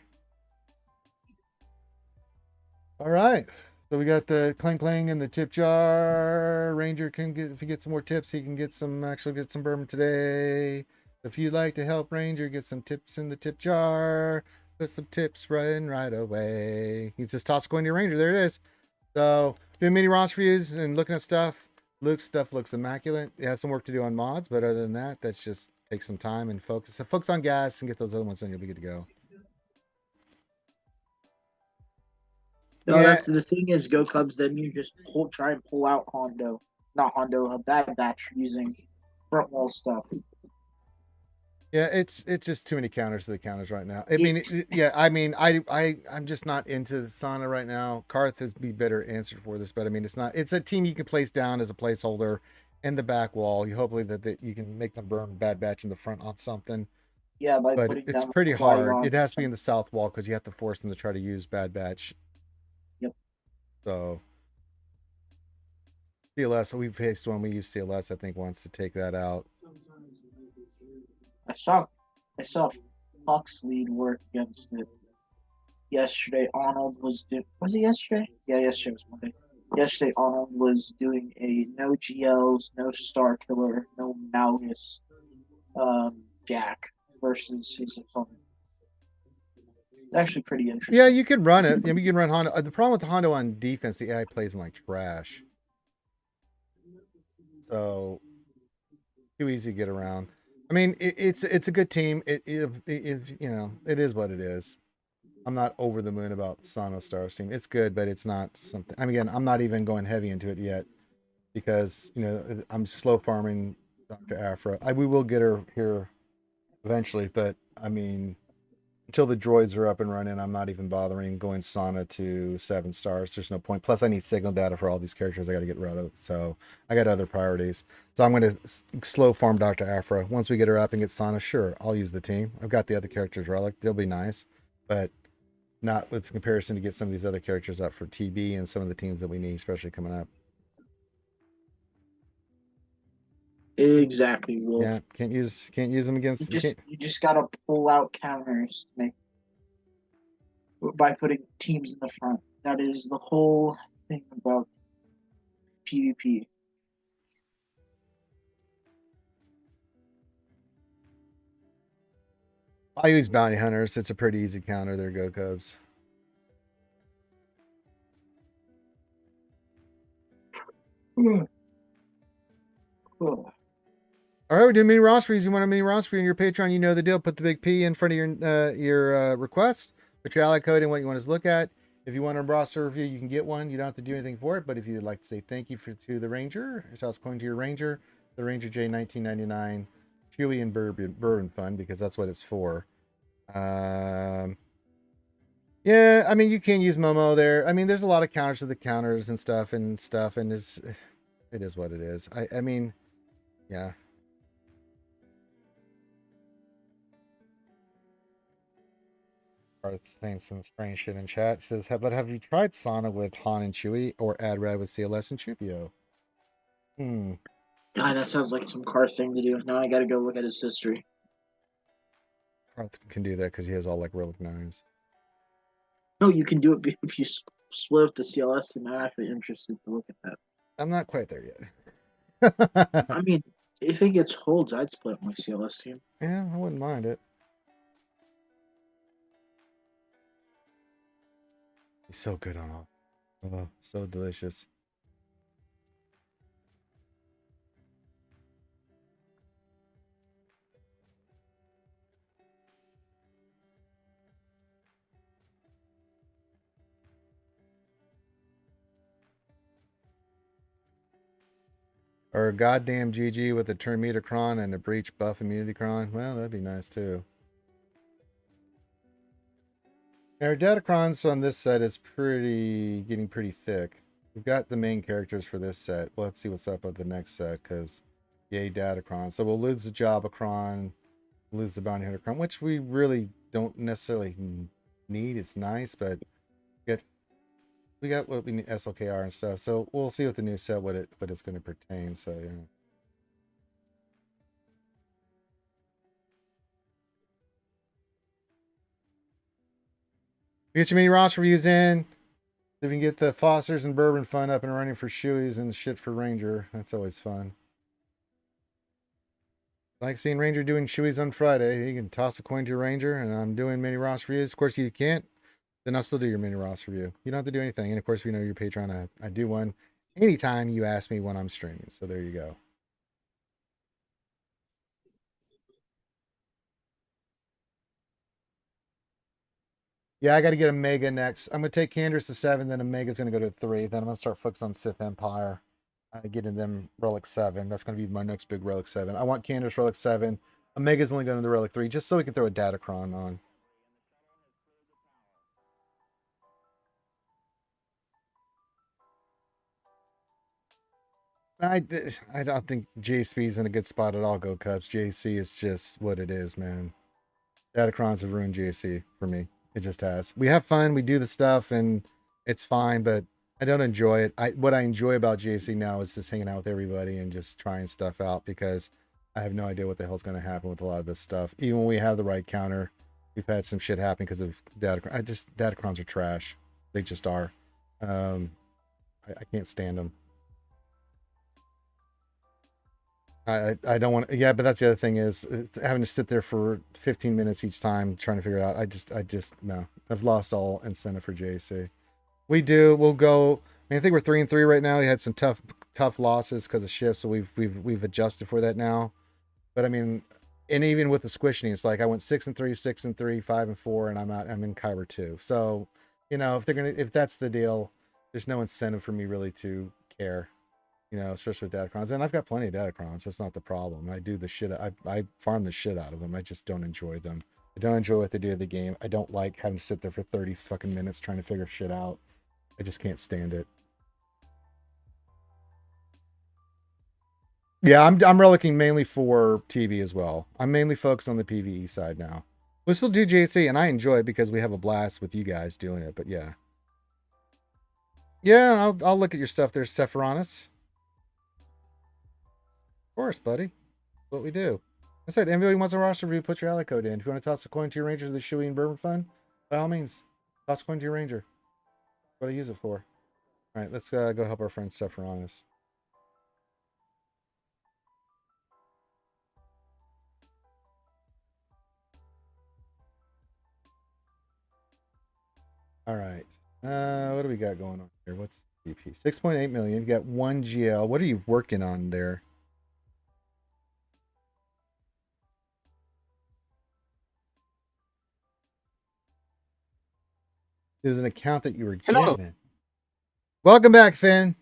All right. So we got the clang clang and the tip jar. Ranger can get, if he gets some more tips, he can get some bourbon today. If you'd like to help Ranger get some tips in the tip jar, put some tips right away. He's just toss a coin to your Ranger. There it is. So doing mini roster reviews and looking at stuff. Luke's stuff looks immaculate. It has some work to do on mods, but other than that, that's just take some time and focus. So focus on gas and get those other ones done. You'll be good to go. No, that's the thing is, Go Cubs, then you just try and pull out Hondo. Not Hondo, a Bad Batch using front wall stuff. Yeah, it's just too many counters to the counters right now. I'm just not into Sana right now. Karth has be better answered for this, but I mean, it's a team you can place down as a placeholder and the back wall. You hopefully that you can make them burn Bad Batch in the front on something. Yeah, by But putting it's down pretty the hard. Qui-Gon It has to be in system. the south wall because you have to force them to try to use Bad Batch. Yep. So CLS, we faced one. We used CLS, I think, once to take that out. I saw Fox lead work against it yesterday. Arnold was it yesterday? Yeah, yesterday was Monday. Yesterday Arnold was doing a no GLs, no Star Killer, no Malgus Jack versus his opponent. It's actually pretty interesting. Yeah, you can run it. I mean, you can run Hondo. The problem with the Hondo on defense, the AI plays him like trash. So too easy to get around. I mean, it's a good team. It you know, it is what it is. I'm not over the moon about Sono Stars team. It's good, but it's not something. I mean, again, I'm not even going heavy into it yet because you know I'm slow farming Dr. Afra. We will get her here eventually, but I mean, until the droids are up and running, I'm not even bothering going Sana to 7 stars. There's no point. Plus, I need signal data for all these characters I got to get rid of. So I got other priorities. So I'm going to slow farm Dr. Afra. Once we get her up and get Sana, sure, I'll use the team. I've got the other characters relic. They'll be nice, but not with comparison to get some of these other characters up for TB and some of the teams that we need, especially coming up. Exactly, Wolf. Yeah, can't use them against. You just gotta pull out counters by putting teams in the front. That is the whole thing about PvP. I use bounty hunters. It's a pretty easy counter. There go Cubs. Cool. All right, we're doing mini rosters. You want a mini roster in your Patreon? You know the deal. Put the big P in front of your request. Put your ally code in what you want us to look at. If you want a roster review, you can get one. You don't have to do anything for it. But if you'd like to say thank you to the Ranger, toss coin to your Ranger, the Ranger J 1999, Chewy and Bourbon Fun, because that's what it's for. Yeah, I mean you can use Momo there. I mean there's a lot of counters to the counters and stuff, and it is what it is. I mean, yeah. Saying some strange shit in chat. It says, but have you tried Sana with Han and Chewie or add Red with CLS and Chupio? That sounds like some car thing to do. Now I gotta go look at his history. Karth can do that because he has all like relic 9s. No, you can do it if you split up the CLS team. I'm actually interested to look at that. I'm not quite there yet. I mean, if it gets holds, I'd split up my CLS team. Yeah, I wouldn't mind it. He's so good on all. Oh, so delicious. Or a goddamn GG with a turn meter cron and a breach buff immunity cron. Well, that'd be nice too. Our Datacrons on this set is getting pretty thick. We've got the main characters for this set. Well, let's see what's up with the next set, because yay, Datacron. So we'll lose the Jabacron, lose the Bounty Hunter Cron, which we really don't necessarily need. It's nice, but we got what we need, SLKR and stuff. So we'll see with the new set what it's going to pertain. So yeah. Get your mini roster reviews in. If you can get the Fosters and Bourbon Fun up and running for Shoeys and shit for Ranger, that's always fun. Like seeing Ranger doing Shoeys on Friday. You can toss a coin to your Ranger, and I'm doing mini roster reviews. Of course, you can't, then I'll still do your mini roster review. You don't have to do anything. And of course, if you know your Patreon, I do one anytime you ask me when I'm streaming. So there you go. Yeah, I got to get a Mega next. I'm going to take Canderous to 7, then a Mega's going to go to 3. Then I'm going to start focusing on Sith Empire. Getting them Relic 7. That's going to be my next big Relic 7. I want Canderous Relic 7. Omega's only going to the Relic 3, just so we can throw a Datacron on. I don't think JSP's in a good spot at all. Go Cubs. JC is just what it is, man. Datacrons have ruined JC for me. It just has. We have fun, we do the stuff, and it's fine, but I don't enjoy it. What I enjoy about JC now is just hanging out with everybody and just trying stuff out, because I have no idea what the hell's going to happen with a lot of this stuff. Even when we have the right counter, we've had some shit happen because of Datacron. Datacrons are trash. They just are. I can't stand them. I don't want to, yeah, but that's the other thing is having to sit there for 15 minutes each time trying to figure it out. I just no. I've lost all incentive for JC. We'll go. I mean, I think we're 3-3 right now. We had some tough losses because of shifts, so we've adjusted for that now. But I mean, and even with the squishing, it's like I went 6-3, 6-3, 5-4, and I'm in Kyber 2. So, you know, if that's the deal, there's no incentive for me really to care. You know, especially with Datacrons. And I've got plenty of Datacrons. That's not the problem. I do the shit. I farm the shit out of them. I just don't enjoy them. I don't enjoy what they do to the game. I don't like having to sit there for 30 fucking minutes trying to figure shit out. I just can't stand it. Yeah, I'm relicking mainly for TV as well. I'm mainly focused on the PvE side now. We'll still do JC, and I enjoy it because we have a blast with you guys doing it. But yeah. Yeah, I'll look at your stuff there, Sephironis. Of course, buddy. What we do. I said, anybody wants a roster review, put your ally code in. If you want to toss a coin to your ranger to the Shui and Bourbon Fund, by all means, toss a coin to your ranger. What do I use it for? All right, let's go help our friend Sephironis. All right. What do we got going on here? What's DP? 6.8 million. You got 1 GL. What are you working on there? There's an account that you were given. Welcome back, Finn.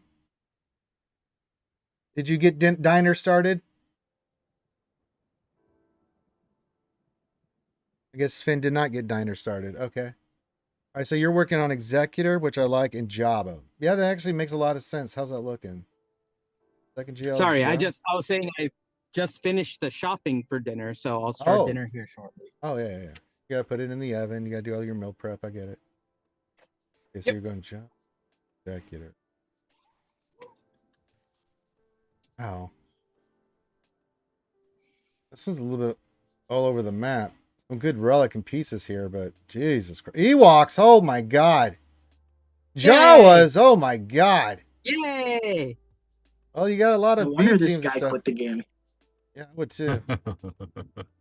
Did you get Diner started? I guess Finn did not get Diner started. Okay. All right, so you're working on Executor, which I like, and Java. Yeah, that actually makes a lot of sense. How's that looking? Second GL. Sorry, I was saying I just finished the shopping for dinner, so I'll start dinner here shortly. Oh, yeah. You gotta put it in the oven. You gotta do all your meal prep. I get it. Okay, so you're going Java. Executor. Wow. This one's a little bit all over the map. Some good relic and pieces here, but Jesus Christ. Ewoks, oh my God. Jawas, oh my God. Yay! Well, you got a lot of No wonder B this teams and guy stuff. quit the game. Yeah, I would too. I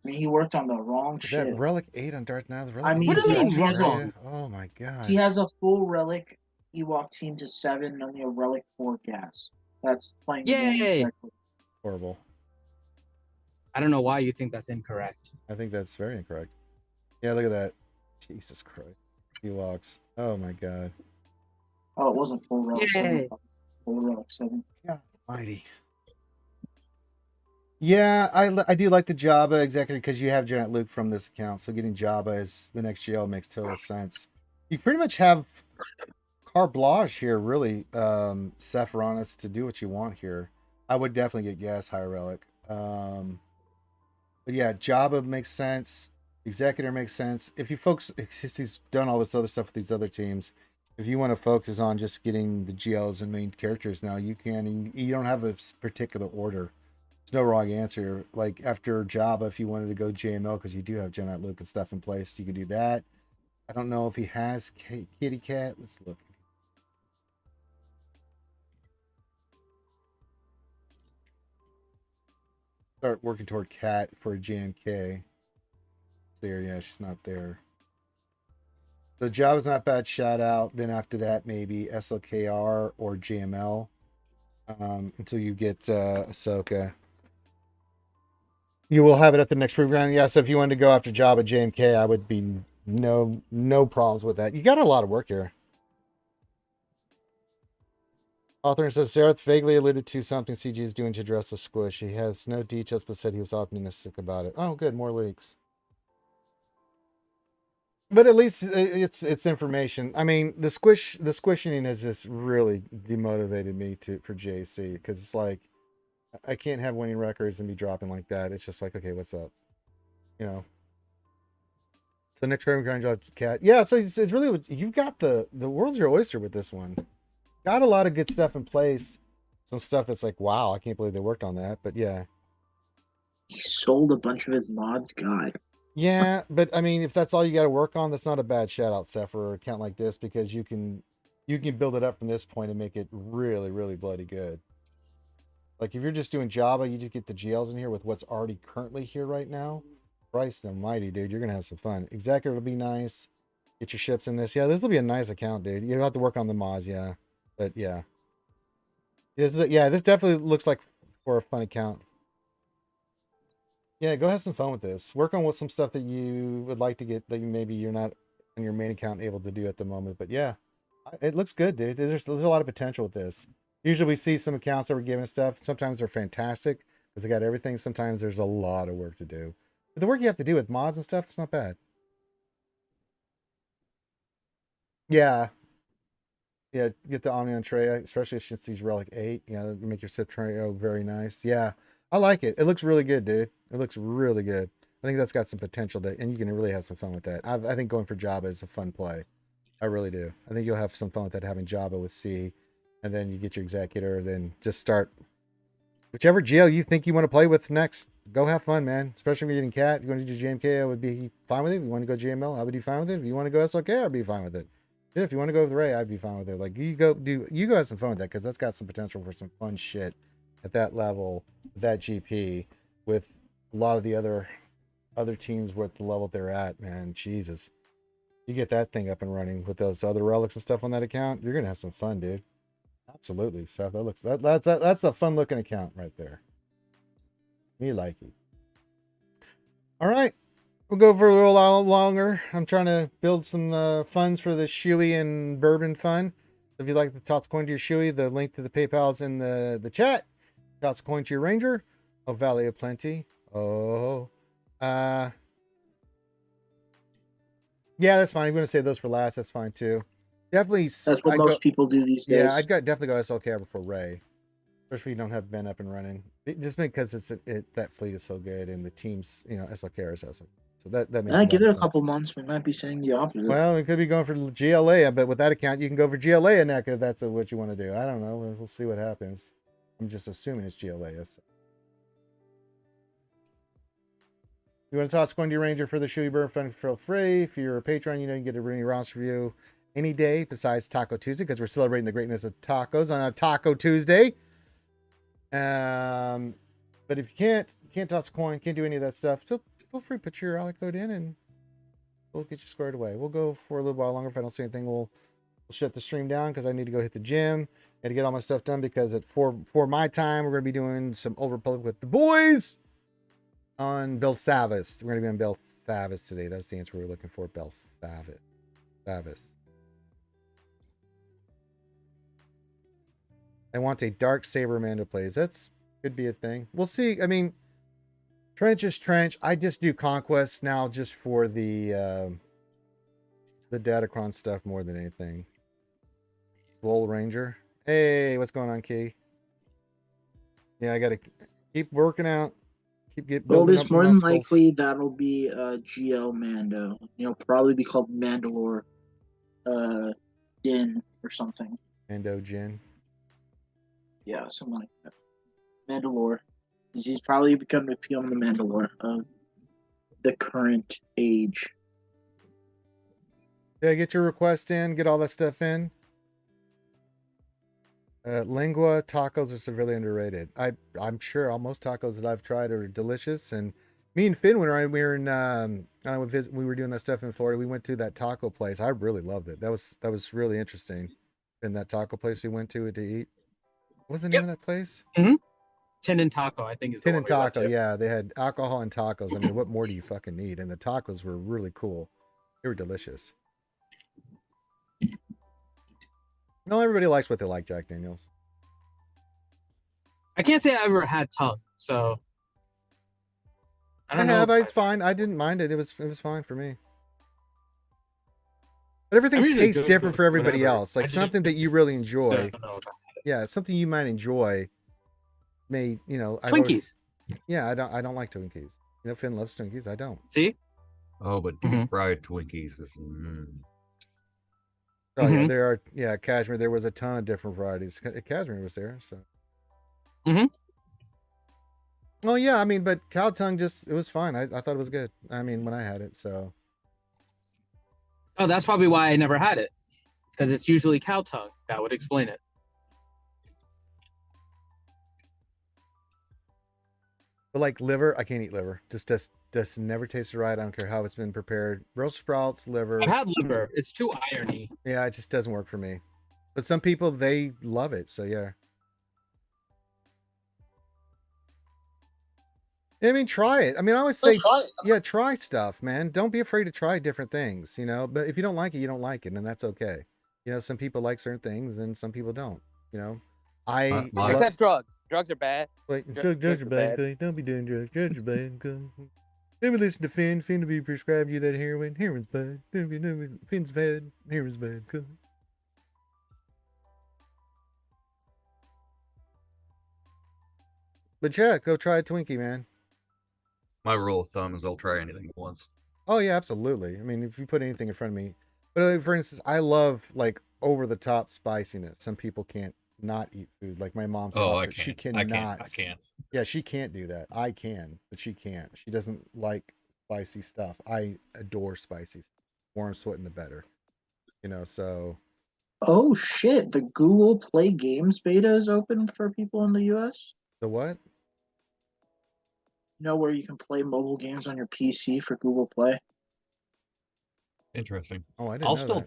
mean, he worked on the wrong shit. That relic 8 on Darth now. I mean, What do you mean he has wrong? Oh my God. He has a full relic Ewok team to 7 and only a relic 4 gas. That's playing the game Yay! correctly. Horrible. I don't know why you think that's incorrect. I think that's very incorrect. Yeah, look at that. Jesus Christ. Ewoks. Oh my God. Oh, it wasn't full relic 7. Yay. Full relic 7. God almighty. Yeah, I do like the Java Executor because you have Janet Luke from this account, so getting Java as the next GL makes total sense. You pretty much have carte blanche here, really, Sephironis, to do what you want here. I would definitely get Gas High Relic. But yeah, Java makes sense. Executor makes sense. If you folks, he's done all this other stuff with these other teams. If you want to focus on just getting the GLs and main characters now, you can. You don't have a particular order. There's no wrong answer. Like after Java, if you wanted to go JML because you do have Janet Luke and stuff in place, you can do that. I don't know if he has Kitty Cat. Let's look. Start working toward Cat for a JMK. There, yeah, she's not there. So Java's not bad. Shout out. Then after that, maybe SLKR or JML until you get Ahsoka. You will have it at the next program. Yeah, so if you wanted to go after Java JMK, I would be no problems with that. You got a lot of work here. Author says Seraph vaguely alluded to something CG is doing to address the squish. He has no details, but said he was optimistic about it. Oh, good, more leaks. But at least it's information. I mean, the squishing has just really demotivated me for JC, because it's like I can't have winning records and be dropping like that. It's just like, okay, what's up? You know. So next craving grind job, cat. Yeah, so it's really, you've got the world's your oyster with this one. Got a lot of good stuff in place. Some stuff that's like, wow, I can't believe they worked on that. But yeah. He sold a bunch of his mods, God. Yeah, but I mean, if that's all you got to work on, that's not a bad shout out, Seth, for an account like this, because you can build it up from this point and make it really, really bloody good. Like if you're just doing Java, you just get the GLs in here with what's already currently here right now. Christ almighty, dude, you're gonna have some fun. Executive will be nice. Get your ships in this. Yeah, this will be a nice account, dude. You have to work on the mods, yeah. But yeah. This definitely looks like for a fun account. Yeah, go have some fun with this. Work on with some stuff that you would like to get that maybe you're not on your main account able to do at the moment. But yeah, it looks good, dude. There's a lot of potential with this. Usually we see some accounts that we're giving stuff. Sometimes they're fantastic because they got everything. Sometimes there's a lot of work to do. But the work you have to do with mods and stuff, it's not bad. Yeah. Yeah, get the Omnion tray, especially since he's Relic 8. Yeah, make your Sith tray very nice. Yeah, I like it. It looks really good, dude. It looks really good. I think that's got some potential to, and you can really have some fun with that. I think going for Jabba is a fun play. I really do. I think you'll have some fun with that, having Jabba with C, and then you get your Executor, then just start whichever GL you think you want to play with next. Go have fun, man. Especially if you're getting Cat. If you want to do JMK, I would be fine with it. If you want to go GML, I would be fine with it. If you want to go SLK, I'd be fine with it. If you want to go with Ray, I'd be fine with it. Like you go have some fun with that, because that's got some potential for some fun shit at that level, that GP, with a lot of the other teams with the level they're at. Man, Jesus, you get that thing up and running with those other relics and stuff on that account, you're gonna have some fun, dude. Absolutely, Seth. That's a fun looking account right there. Me like it. All right. We'll go for a little while longer. I'm trying to build some funds for the Shoey and Bourbon Fund. If you'd like to toss a coin to your Shoey, the link to the PayPal's in the chat. Toss a coin to your Ranger. Oh, Valley of Plenty. Oh. Yeah, that's fine. I'm going to save those for last. That's fine, too. Definitely. That's what most people do these days. Yeah, I'd definitely go SLK before Ray. Especially if you don't have Ben up and running. Just because that fleet is so good, and the teams, SLK is SLK. So that makes sense. Give it a couple months. We might be saying the opposite. Well, we could be going for GLA, but with that account, you can go for GLA in that if that's what you want to do. I don't know. We'll see what happens. I'm just assuming it's GLA. So. You want to toss coin to your Ranger for the Shoey Burn Fund, feel free. If you're a patron, you can get a Rooney roster review any day besides Taco Tuesday, because we're celebrating the greatness of tacos on a Taco Tuesday. But if you can't toss a coin, can't do any of that stuff, feel free to put your ally code in and we'll get you squared away. We'll go for a little while longer. If I don't see anything, we'll shut the stream down, because I need to go hit the gym and to get all my stuff done, because at 4 my time, we're going to be doing some Old Republic with the boys on Belsavis. We're going to be on Belsavis today. That's the answer we were looking for. Belsavis. I want a Dark Saber Mando plays. That's could be a thing. We'll see. I mean, Trench is Trench. I just do Conquest now just for the Datacron stuff more than anything. Swole Ranger. Hey, what's going on, Key? Yeah, I gotta keep working out. Building up more than likely that'll be GL Mando. Probably be called Mandalore Din or something. Mando Jin. Yeah, something like that. Mandalore. He's probably become the Mandalore of the current age. Yeah, get your request in, get all that stuff in. Lingua tacos are severely underrated. I'm sure most tacos that I've tried are delicious. And me and Finn, when we were in we were doing that stuff in Florida, we went to that taco place. I really loved it. That was really interesting. In that taco place we went to eat. What was the name of that place? Mm-hmm. Tin and Taco, I think is Tin and Taco. Yeah, they had alcohol and tacos. I mean, what more do you fucking need? And the tacos were really cool. They were delicious. No, everybody likes what they like, Jack Daniels. I can't say I ever had tongue, so I have. It's fine. I didn't mind it. It was fine for me. But everything I'm usually tastes good different with for everybody whatever. else. I Like just something that you really don't enjoy. know. Yeah, something you might enjoy may, you know, Twinkies. Yeah, I don't like Twinkies. You know, Finn loves Twinkies. I don't. See? Oh, but deep fried Twinkies is. Oh yeah, there are. Yeah, Cashmere. There was a ton of different varieties. Cashmere was there. So. Well, yeah. I mean, but cow tongue it was fine. I thought it was good. I mean, when I had it, so. Oh, that's probably why I never had it. Because it's usually cow tongue. That would explain it. But like liver, I can't eat liver. Just never tasted right. I don't care how it's been prepared. Brussels sprouts, liver. I've had liver. It's too irony. Yeah, it just doesn't work for me. But some people, they love it. So yeah. I mean, try it. I mean, I always say, yeah, try stuff, man. Don't be afraid to try different things, you know. But if you don't like it, you don't like it, and that's okay. You know, some people like certain things, and some people don't. You know, except drugs. Drugs are bad. Like drugs are bad. Cause don't be doing drugs. Drugs are bad. Never listen to Finn. Finn will be prescribed you that heroin. Heroin's bad. Finn's bad. Heroin's bad. Cause... But yeah, go try a Twinkie, man. My rule of thumb is I'll try anything once. Oh yeah, absolutely. I mean, if you put anything in front of me, but for instance, I love like over the top spiciness. Some people can't not eat food. Like my mom's. Oh, opposite. She cannot. I can't. Yeah, she can't do that. I can, but she can't. She doesn't like spicy stuff. I adore spicy stuff. More I'm sweating, the better. You know, so. Oh shit! The Google Play Games beta is open for people in the U.S. The what? You know where you can play mobile games on your PC for Google Play? Interesting. Oh, I didn't know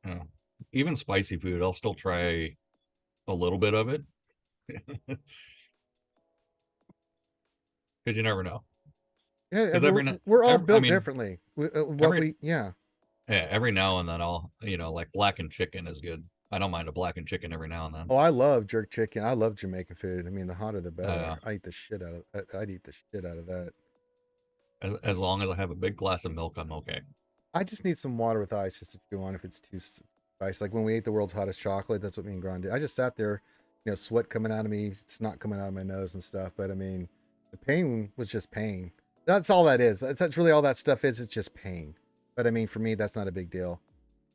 that. Even spicy food, I'll still try a little bit of it. Because you never know. Yeah, we're all built differently. Yeah. Yeah, every now and then I'll, like blackened chicken is good. I don't mind a blackened chicken every now and then. Oh, I love jerk chicken. I love Jamaican food. I mean, the hotter the better. I eat the shit out of. I'd eat the shit out of that. As long as I have a big glass of milk, I'm okay. I just need some water with ice just to chew on if it's too spicy. Like when we ate the world's hottest chocolate, that's what me and Grand did. I just sat there, sweat coming out of me, snot coming out of my nose and stuff. But I mean, the pain was just pain. That's all that is. That's really all that stuff is. It's just pain. But I mean, for me, that's not a big deal.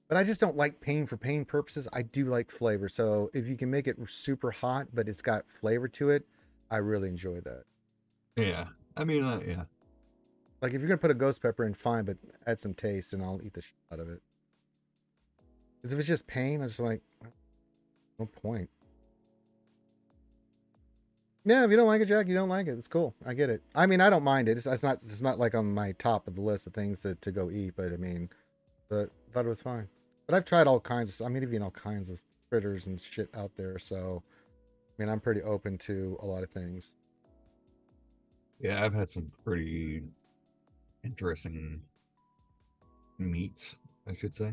But I just don't like pain for pain purposes. I do like flavor. So if you can make it super hot, but it's got flavor to it, I really enjoy that. Yeah. I mean, yeah. Like if you're going to put a ghost pepper in, fine, but add some taste and I'll eat the shit out of it. Because if it's just pain, I'm just like, no point. Yeah, if you don't like it, Jack, you don't like it. It's cool. I get it. I mean, I don't mind it. It's not like on my top of the list of things to go eat, but I mean, I thought it was fine. But I've tried all kinds of stuff. I'm eating all kinds of critters and shit out there. So, I mean, I'm pretty open to a lot of things. Yeah, I've had some pretty interesting meats, I should say.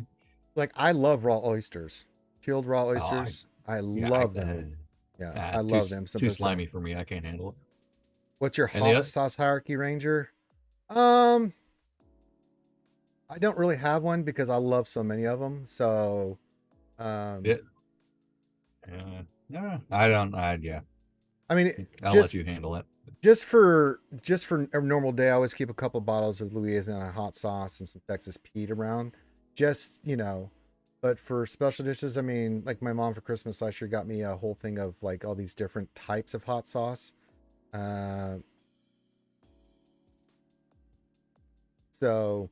Like, I love raw oysters. Peeled raw oysters. I love them. Yeah, I love them. Too slimy for me. I can't handle it. What's your hot sauce hierarchy, Ranger? I don't really have one because I love so many of them. So, yeah, I don't. Yeah. I mean, I'll let you handle it. Just for a normal day, I always keep a couple bottles of Louisiana hot sauce and some Texas Pete around. Just, but for special dishes, I mean, like my mom for Christmas last year got me a whole thing of like all these different types of hot sauce. So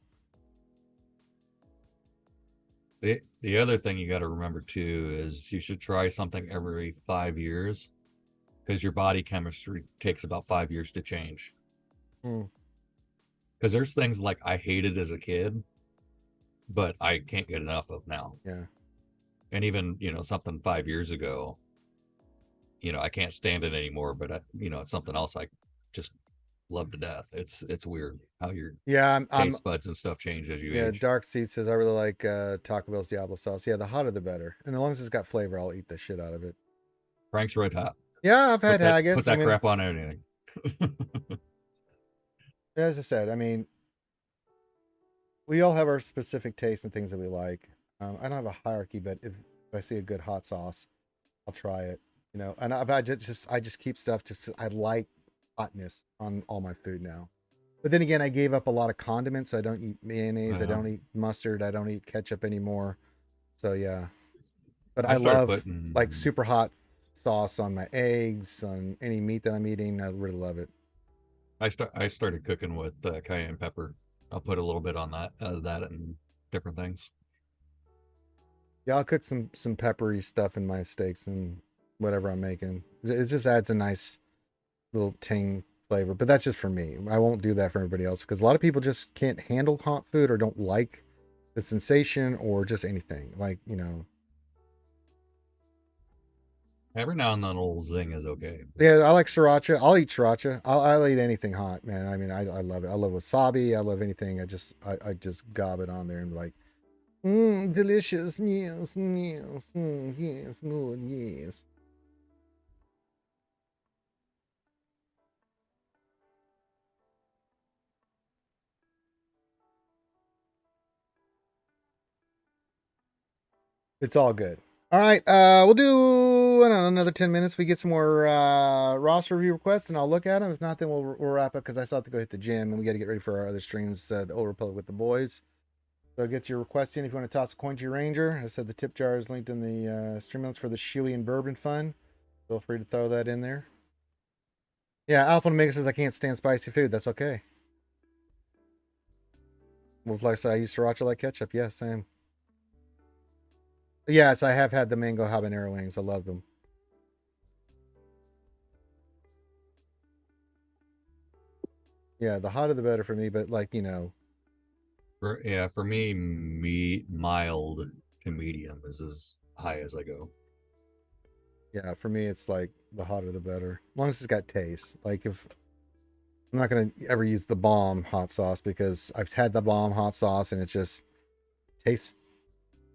the other thing you got to remember too is you should try something every 5 years because your body chemistry takes about 5 years to change. Because there's things like I hated as a kid, but I can't get enough of now. Yeah. And even, something 5 years ago, I can't stand it anymore, but it's something else I just love to death. It's weird how your taste buds and stuff change as you age. Dark Seed says I really like Taco Bell's Diablo sauce. Yeah, the hotter the better. And as long as it's got flavor, I'll eat the shit out of it. Frank's Red Hot. Yeah, I've had haggis. Put that crap on anything. As I said, I mean, we all have our specific tastes and things that we like. I don't have a hierarchy, but if I see a good hot sauce, I'll try it. You know, and I just keep stuff. Just I like hotness on all my food now. But then again, I gave up a lot of condiments. I don't eat mayonnaise. I don't eat mustard. I don't eat ketchup anymore. So yeah, but I started love putting like super hot sauce on my eggs, on any meat that I'm eating. I really love it. I started cooking with cayenne pepper. I'll put a little bit on that and different things. Yeah, I'll cook some peppery stuff in my steaks and whatever I'm making. It just adds a nice little ting flavor, but that's just for me. I won't do that for everybody else because a lot of people just can't handle hot food or don't like the sensation or just anything. Like, you know. Every now and then a little zing is okay. Yeah, I like sriracha. I'll eat sriracha. I'll eat anything hot, man. I mean, I love it. I love wasabi. I love anything. I just gob it on there and be like, delicious. Yes, yes, yes, good, yes. It's all good. All right, we'll do another 10 minutes. We get some more roster review requests, and I'll look at them. If not, then we'll wrap up because I still have to go hit the gym, and we got to get ready for our other streams, the Old Republic with the boys. So get your request in if you want to toss a coin to your ranger. I said the tip jar is linked in the stream notes for the Shoey and Bourbon Fund. Feel free to throw that in there. Yeah, Alpha Omega says I can't stand spicy food. That's okay. Well, like I said, I use sriracha like ketchup. Yeah, same. Yes, I have had the mango habanero wings. I love them. Yeah, the hotter the better for me, but like, you know. For me, mild to medium is as high as I go. Yeah, for me, it's like the hotter the better. As long as it's got taste. Like if I'm not gonna ever use the bomb hot sauce because I've had the bomb hot sauce and it just tastes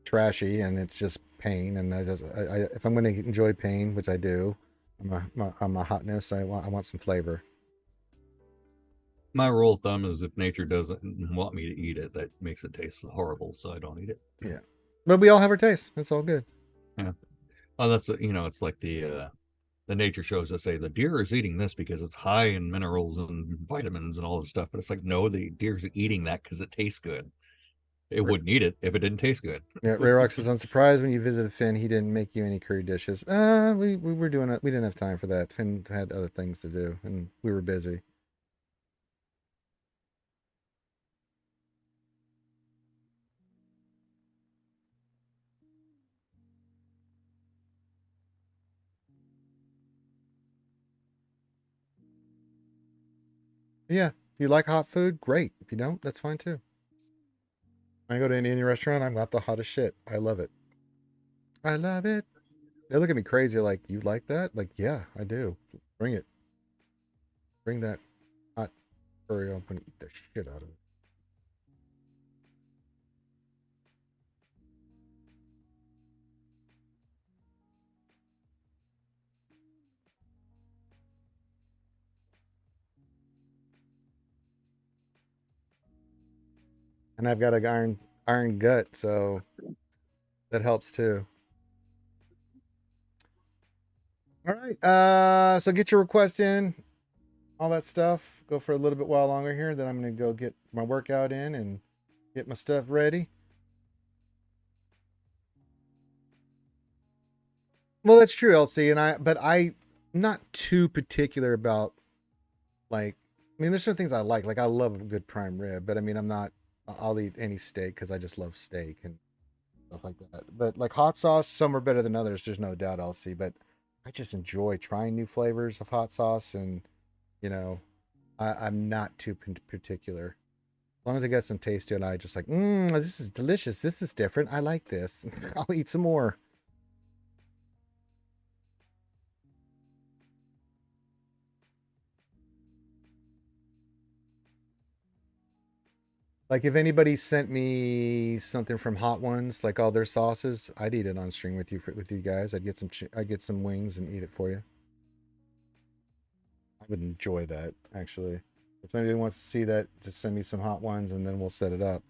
trashy and it's just pain. And if I'm gonna enjoy pain, which I do, I'm a hotness. I want some flavor. My rule of thumb is if nature doesn't want me to eat it, that makes it taste horrible, so I don't eat it. Yeah, but we all have our taste. It's all good. Yeah. Oh, that's it's like the nature shows that say the deer is eating this because it's high in minerals and vitamins and all this stuff, but it's like no, the deer's eating that because it tastes good. It wouldn't eat it if it didn't taste good. Yeah, Ray Rock says, unsurprised when you visited Finn, he didn't make you any curry dishes. We were doing it. We didn't have time for that. Finn had other things to do, and we were busy. Yeah, if you like hot food, great. If you don't, that's fine too. When I go to any Indian restaurant, I'm got the hottest shit. I love it. I love it. They look at me crazy, like, you like that? Like, yeah, I do. Bring it. Bring that hot curry. I'm gonna eat the shit out of it. And I've got an iron gut, so that helps too. All right. So get your request in, all that stuff. Go for a little bit while longer here. Then I'm gonna go get my workout in and get my stuff ready. Well, that's true, LC, but I'm not too particular about like. I mean, there's certain things I like. Like I love a good prime rib, but I mean, I'll eat any steak because I just love steak and stuff like that. But like hot sauce, some are better than others. There's no doubt, LC. But I just enjoy trying new flavors of hot sauce, and you know, I'm not too particular. As long as I get some taste to it, I just like, this is delicious. This is different. I like this. I'll eat some more. Like if anybody sent me something from Hot Ones, like all their sauces, I'd eat it on stream with you guys. I'd get some wings and eat it for you. I would enjoy that actually. If anybody wants to see that, just send me some Hot Ones and then we'll set it up.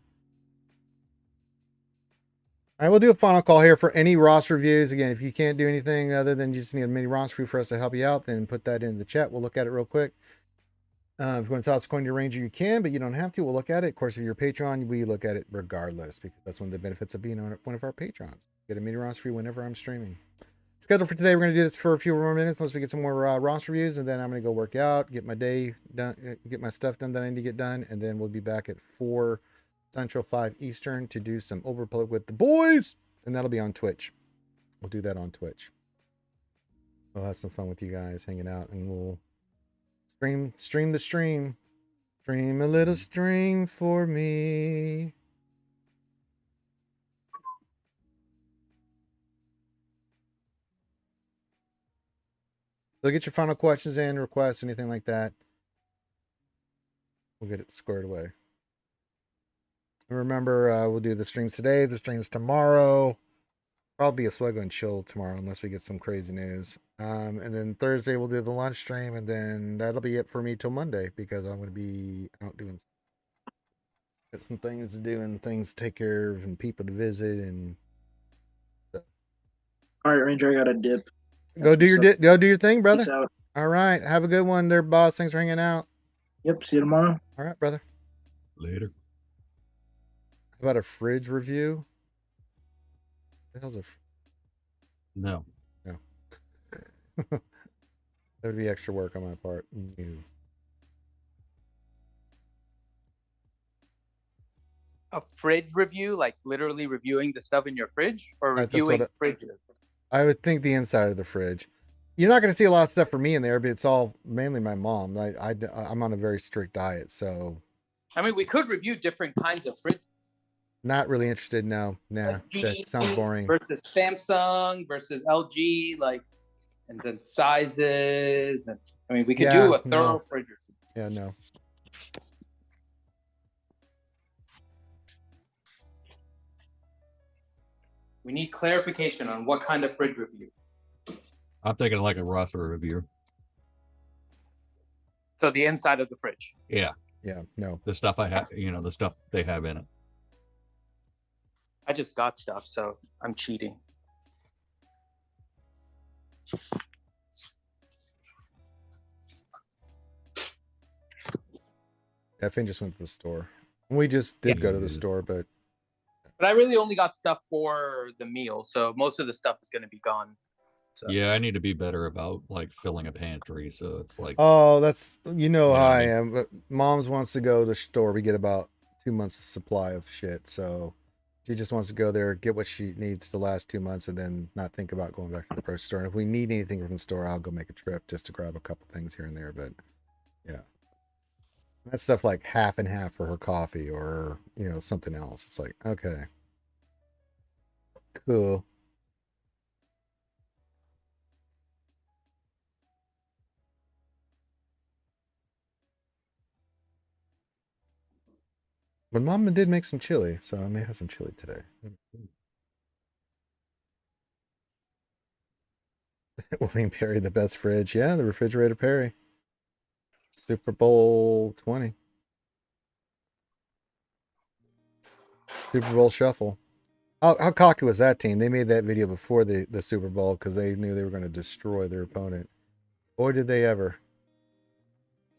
All right, we'll do a final call here for any roster reviews. Again, if you can't do anything other than you just need a mini roster review for us to help you out, then put that in the chat. We'll look at it real quick. If you want to toss a coin to your Ranger, you can, but you don't have to. We'll look at it. Of course, if you're a Patreon, we look at it regardless because that's one of the benefits of being one of our patrons. Get a mini roster review whenever I'm streaming. Schedule for today, we're going to do this for a few more minutes once we get some more roster reviews, and then I'm going to go work out, get my day done, get my stuff done that I need to get done, and then we'll be back at 4 Central, 5 Eastern to do some Old Republic with the boys, and that'll be on Twitch. We'll do that on Twitch. We'll have some fun with you guys hanging out, and we'll stream the stream. Stream a little stream for me. So get your final questions in, requests, anything like that. We'll get it squared away. And remember, we'll do the streams today, the streams tomorrow. Probably a SWGOH and chill tomorrow unless we get some crazy news. And then Thursday we'll do the lunch stream, and then that'll be it for me till Monday because I'm going to be out doing got some things to do and things to take care of and people to visit and stuff. All right, Ranger, I got a dip. Go do your thing, brother. Peace out. All right, have a good one there, boss. Thanks for hanging out. Yep, see you tomorrow. All right, brother. Later. How about a fridge review? What the hell's a No. that would be extra work on my part. Ew. A fridge review, like literally reviewing the stuff in your fridge, or That's reviewing what fridges? I would think the inside of the fridge. You're not going to see a lot of stuff for me in there, but it's all mainly my mom. I'm on a very strict diet, so. I mean, we could review different kinds of fridges. Not really interested. No, nah, that sounds boring. Versus Samsung versus LG, like, and then sizes, and I mean, we could do a thorough fridge review. Yeah, no. We need clarification on what kind of fridge review. I'm thinking like a roster review. So the inside of the fridge. Yeah. Yeah, no. The stuff I have, the stuff they have in it. I just got stuff, so I'm cheating. Yeah, Finn just went to the store. We just did go to the store, but I really only got stuff for the meal, so most of the stuff is going to be gone. So. Yeah, I need to be better about like filling a pantry. So it's like, oh, that's how I am. But Mom's wants to go to the store. We get about 2 months of supply of shit, so she just wants to go there, get what she needs to last 2 months, and then not think about going back to the grocery store. And if we need anything from the store, I'll go make a trip just to grab a couple things here and there. But yeah, that's stuff like half and half for her coffee or something else. It's like, okay, cool. But Mama did make some chili, so I may have some chili today. William Perry, the best fridge. Yeah, the refrigerator Perry. Super Bowl 20. Super Bowl shuffle. How cocky was that team? They made that video before the Super Bowl because they knew they were going to destroy their opponent. Boy, did they ever.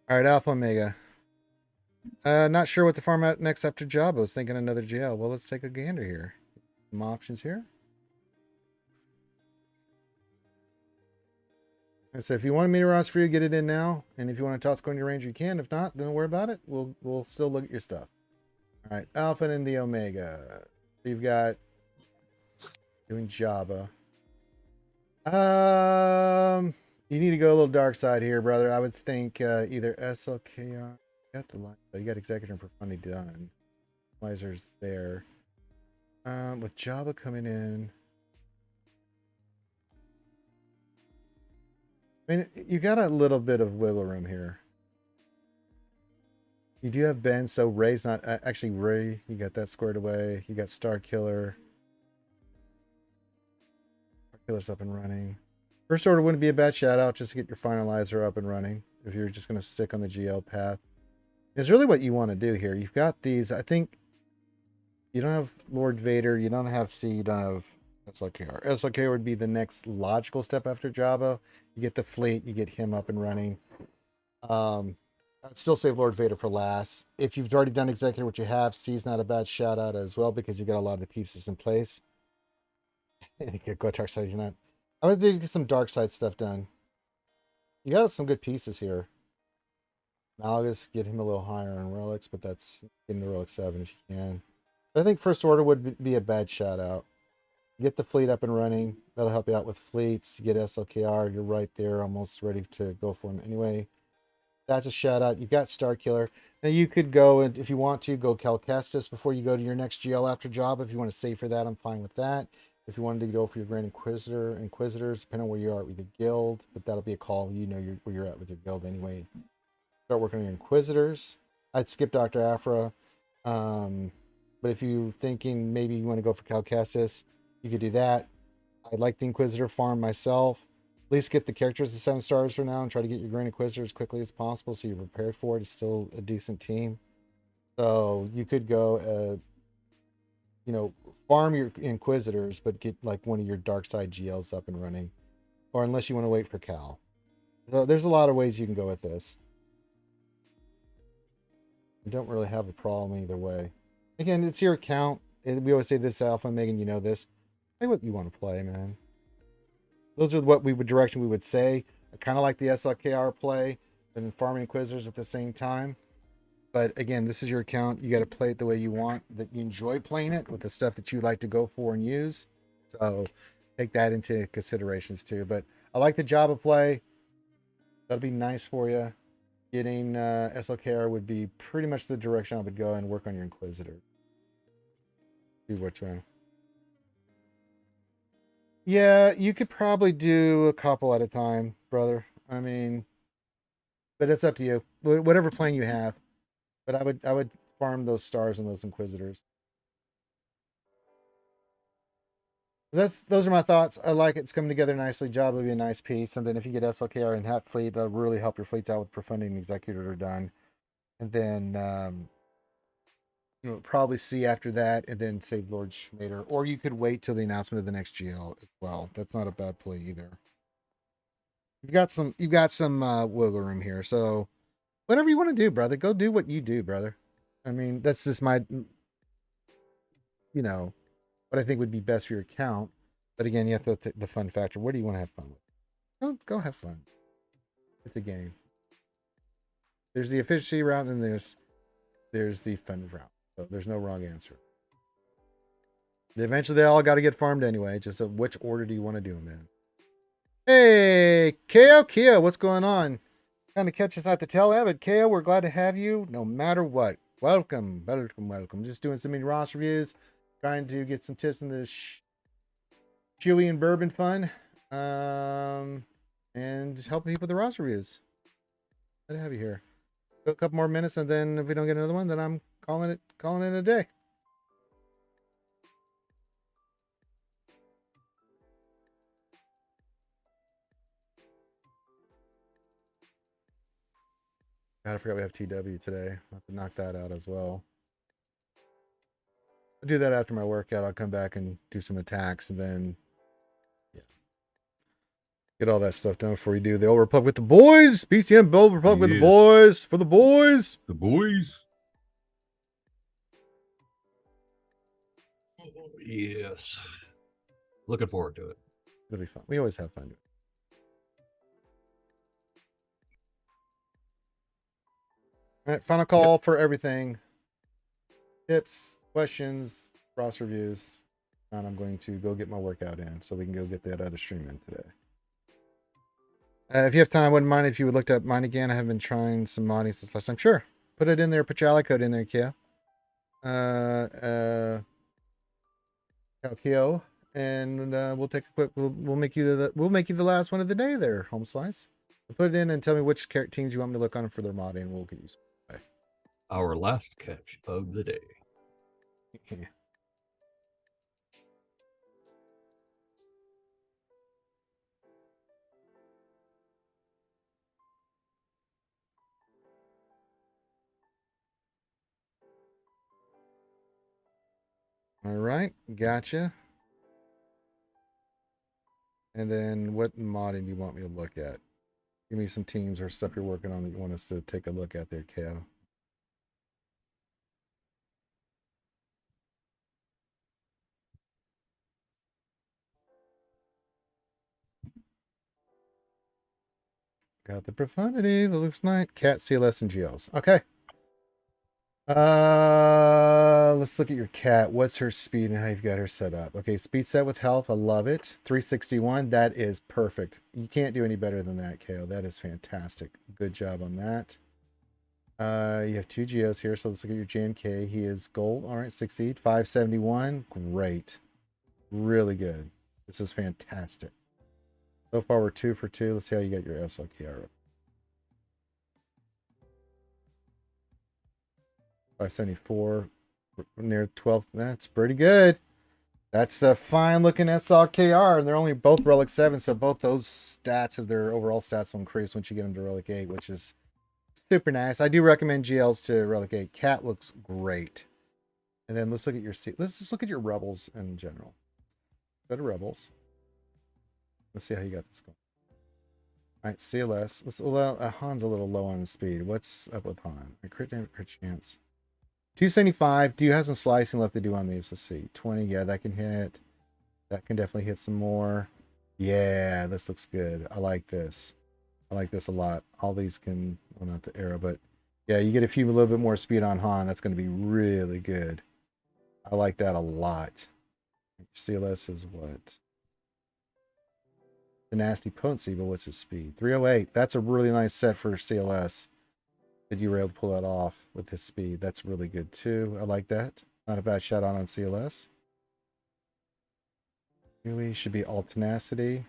All right, Alpha Omega. Not sure what to farm out next after Jabba. I was thinking another GL. Well, let's take a gander here. Some options here. And so if you want a meter roster for you, get it in now. And if you want to toss going to your Ranger, you can. If not, then don't worry about it. We'll still look at your stuff. All right, Alpha and the Omega. You've got doing Jabba. You need to go a little dark side here, brother. I would think either SLKR. Got the line. You got Executor and Profundity done. Lasers there. With Jabba coming in. I mean, you got a little bit of wiggle room here. You do have Ben, so Ray's not actually Ray. You got that squared away. You got Star Killer. Star Killer's up and running. First Order wouldn't be a bad shout out just to get your finalizer up and running if you're just going to stick on the GL path. It's really what you want to do here. You've got these, I think You don't have Lord Vader. You don't have C. You don't have SLKR. SLKR would be the next logical step after Jabba. You get the fleet. You get him up and running. I'd still save Lord Vader for last. If you've already done Executor, which you have, C's not a bad shout out as well because you've got a lot of the pieces in place. You could go Dark Side Unite. I would get some Dark Side stuff done. You got some good pieces here. Malgus, get him a little higher on relics, but that's getting to relic 7 if you can. I think First Order would be a bad shout out. Get the fleet up and running. That'll help you out with fleets. You get SLKR. You're right there, almost ready to go for him anyway. That's a shout out. You've got Starkiller. Now you could go, and if you want to, go Cal Kestis before you go to your next GL after job. If you want to save for that, I'm fine with that. If you wanted to go for your Grand Inquisitors, depending on where you are with your guild, but that'll be a call. You know where you're at with your guild anyway. Start working on your Inquisitors. I'd skip Dr. Afra. But if you're thinking maybe you want to go for Cal Kestis, you could do that. I like the Inquisitor farm myself. At least get the characters to 7 stars for now and try to get your Grand Inquisitor as quickly as possible so you're prepared for it. It's still a decent team. So you could go, farm your Inquisitors, but get like one of your Dark Side GLs up and running. Or unless you want to wait for Cal. So there's a lot of ways you can go with this. You don't really have a problem either way. Again, it's your account. We always say this, Alpha and Megan, you know this. Play what you want to play, man. Those are what direction we would say. I kind of like the SLKR play and farming Inquisitors at the same time. But again, this is your account. You got to play it the way you want, that you enjoy playing it with the stuff that you like to go for and use. So take that into considerations too. But I like the Jabba play. That'll be nice for you. Getting SLKR would be pretty much the direction I would go and work on your Inquisitor. See what's wrong. Yeah, you could probably do a couple at a time, brother. I mean, but it's up to you. Whatever plan you have. But I would farm those stars and those Inquisitors. Those are my thoughts. I like it. It's coming together nicely. Job will be a nice piece. And then if you get SLKR and Hat Fleet, that'll really help your fleets out with Profunding and Executor are done. And then probably see after that and then save Lord Schmader. Or you could wait till the announcement of the next GL as well. That's not a bad play either. You've got some wiggle room here. So whatever you want to do, brother, go do what you do, brother. I mean, that's just my what I think would be best for your account. But again, you have to the fun factor. What do you want to have fun with? Go have fun. It's a game. There's the efficiency route and there's the fun route. So there's no wrong answer. Eventually, they all got to get farmed anyway. Just which order do you want to do them in? Hey, KO Kia, what's going on? Kind of catch us at the tail end, but KO, we're glad to have you no matter what. Welcome. Just doing some mini Ross reviews. Trying to get some tips in the Chewy and bourbon fun. And helping people with the Ross reviews. Glad to have you here. Go a couple more minutes, and then if we don't get another one, then I'm calling it a day. God, I forgot we have TW today. I'll have to knock that out as well. I'll do that after my workout. I'll come back and do some attacks, and then get all that stuff done before you do the Old Republic with the boys. BCM Old Republic with the boys. For the boys. The boys. Yes. Looking forward to it. It'll be fun. We always have fun. All right, final call for everything. Tips, questions, Ross reviews. And I'm going to go get my workout in so we can go get that other stream in today. If you have time, I wouldn't mind if you would look up mine again. I have been trying some modding since last time. Sure. Put it in there. Put your ally code in there, Kia. Calcio. And we'll take a quick. We'll make you the last one of the day there, Home Slice. Put it in and tell me which teams you want me to look on for their modding, and we'll get you. Our last catch of the day. Yeah. All right, gotcha. And then what modding do you want me to look at? Give me some teams or stuff you're working on that you want us to take a look at there, KO. Got the profundity. That looks nice. Cat, CLS, and GLs. Okay. Let's look at your cat. What's her speed and how you've got her set up? Okay, speed set with health. I love it. 361. That is perfect. You can't do any better than that, KO. That is fantastic. Good job on that. You have 2 geos here, so let's look at your JMK. He is gold. All right, succeed. 571. Great. Really good. This is fantastic. So far, we're 2 for 2. Let's see how you get your SLKR. 574. Near 12. That's pretty good. That's a fine looking SLKR, and they're only both Relic 7, so both those stats of their overall stats will increase once you get them to Relic 8, which is super nice. I do recommend GLs to Relic 8. Cat looks great. And then let's look at your let's just look at your Rebels in general. Go to Rebels. Let's see how you got this going. All right, CLS. Han's a little low on speed. What's up with Han? Crit damage, crit chance. 275. Do you have some slicing left to do on these? Let's see. 20. Yeah, that can hit. That can definitely hit some more. Yeah, this looks good. I like this. I like this a lot. All these can, well, not the arrow, but yeah, you get a little bit more speed on Han. That's going to be really good. I like that a lot. CLS is what? The nasty potency, but what's his speed? 308. That's a really nice set for CLS. That you were able to pull that off with his speed. That's really good too. I like that. Not a bad shot on CLS. Chewie should be all tenacity.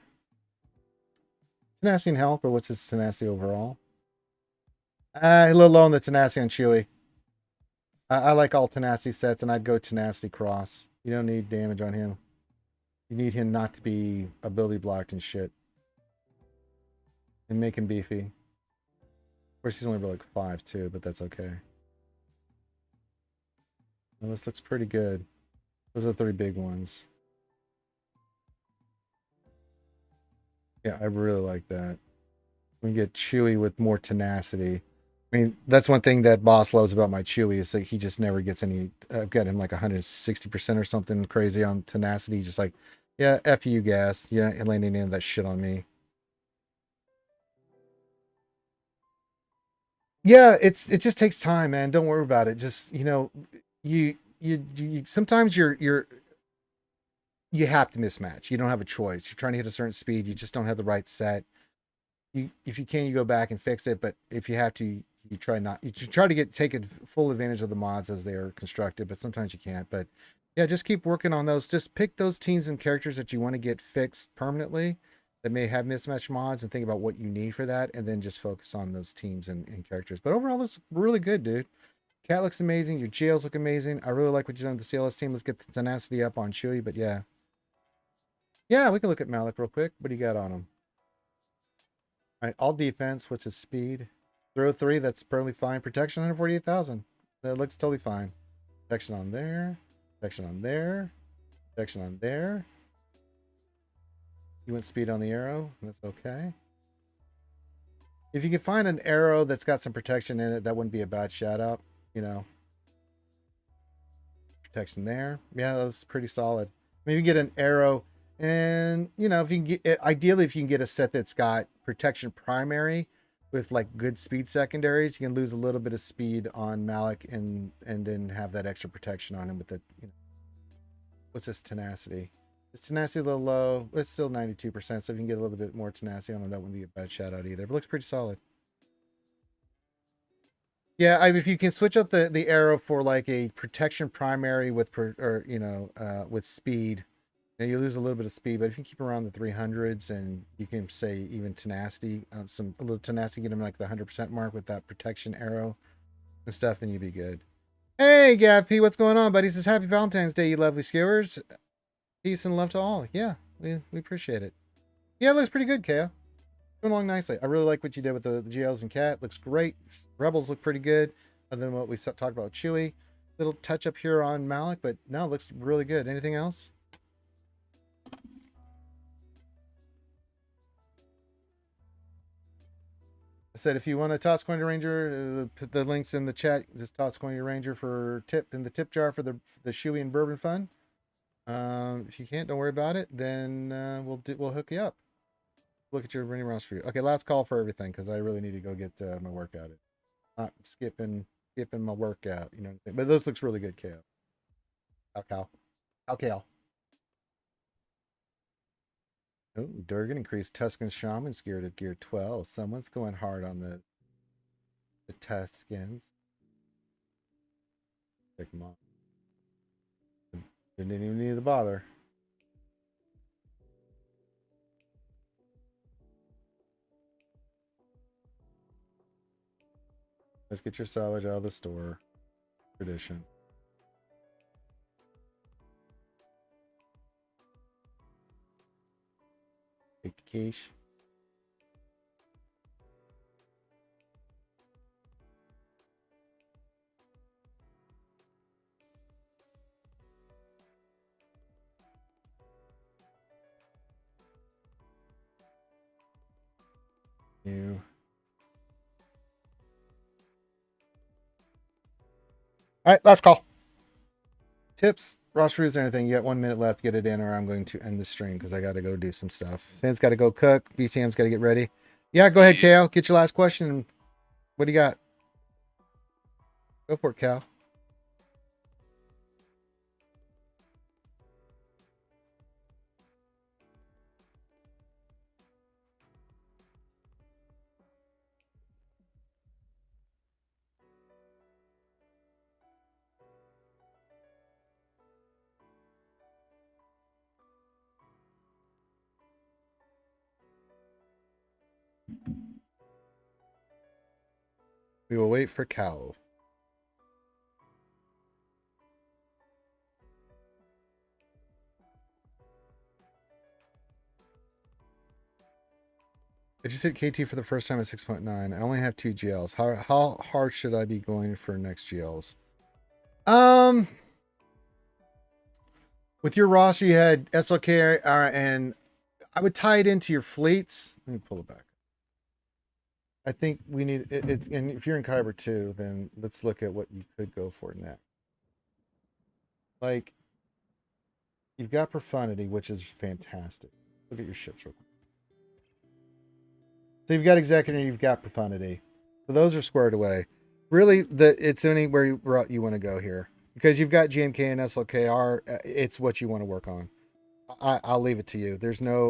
Tenacity and health, but what's his tenacity overall? A little low on the tenacity on Chewie. I like all tenacity sets, and I'd go tenacity cross. You don't need damage on him. You need him not to be ability blocked and shit. And make him beefy. Of course, he's only like 5 too, but that's okay. Well, this looks pretty good. Those are the 3 big ones. Yeah, I really like that. We can get Chewie with more tenacity. I mean, that's one thing that Boss loves about my Chewie is that he just never gets any. I've got him like 160% or something crazy on tenacity. Just like, yeah, F you, gas. You're not landing any of that shit on me. Yeah, it just takes time, man. Don't worry about it. Just, you know, you sometimes you have to mismatch. You don't have a choice. You're trying to hit a certain speed. You just don't have the right set. If you can, you go back and fix it. But if you have to, you try not. You try to take full advantage of the mods as they are constructed. But sometimes you can't. But yeah, just keep working on those. Just pick those teams and characters that you want to get fixed permanently that may have mismatch mods, and think about what you need for that, and then just focus on those teams and characters. But overall, this is really good, dude. Cat looks amazing. Your jails look amazing. I really like what you've done with the CLS team. Let's get the tenacity up on Chewie. But yeah. Yeah, we can look at Malik real quick. What do you got on him? All right, all defense. What's his speed? 303. That's perfectly fine. Protection, 148,000. That looks totally fine. Protection on there. Protection on there. Protection on there. You went speed on the arrow. That's okay. If you can find an arrow that's got some protection in it, that wouldn't be a bad shout out. You know. Protection there. Yeah, that's pretty solid. Maybe get an arrow. And, you know, if you can get, ideally, if you can get a set that's got protection primary with like good speed secondaries, you can lose a little bit of speed on Malik and then have that extra protection on him with the, you know, what's this tenacity? This tenacity a little low. It's still 92%. So if you can get a little bit more tenacity on him, that wouldn't be a bad shout out either. But looks pretty solid. Yeah, if you can switch out the arrow for like a protection primary with, with speed, and you lose a little bit of speed, but if you keep around the 300s and you can say even tenacity, a little tenacity, get them like the 100% mark with that protection arrow and stuff, then you'd be good. Hey, Gav P, what's going on, buddy? He says, Happy Valentine's Day, you lovely skewers. Peace and love to all. Yeah, we appreciate it. Yeah, it looks pretty good, Kale. Going along nicely. I really like what you did with the GLs and Cat. Looks great. Rebels look pretty good. Other than what we talked about with Chewie. little touch up here on Malik, but no, it looks really good. Anything else? I said if you want to toss coin to Ranger, put the links in the chat. Just toss coin to Ranger for tip in the tip jar for the Shoey and Bourbon Fun. If you can't, don't worry about it. Then we'll hook you up. Look at your running rounds for you. Okay, last call for everything because I really need to go get my workout in. Not skipping my workout, you know. But this looks really good, KO. Cal. Oh, Durgan increased Tuscan Shaman's gear to gear 12. Someone's going hard on the Tuscans. Pick them up. Didn't even need to bother. Let's get your salvage out of the store. Tradition. Take the quiche. You. All right, last call. Tips, roster reviews, anything. You got 1 minute left. Get it in, or I'm going to end the stream because I got to go do some stuff. Finn's got to go cook. BCM's got to get ready. Yeah, go ahead, Cal. Get your last question. What do you got? Go for it, Cal. We will wait for Cal. I just hit KT for the first time at 6.9. I only have 2 GLs. How hard should I be going for next GLs? With your roster, you had SLK, and I would tie it into your fleets. Let me pull it back. I think we need it's, and if you're in Kyber too, then let's look at what you could go for next. Like, you've got Profundity, which is fantastic. Look at your ships real quick. So you've got Executor, you've got Profundity. So those are squared away. Really, it's anywhere you want to go here. Because you've got GMK and SLKR, it's what you want to work on. I'll leave it to you.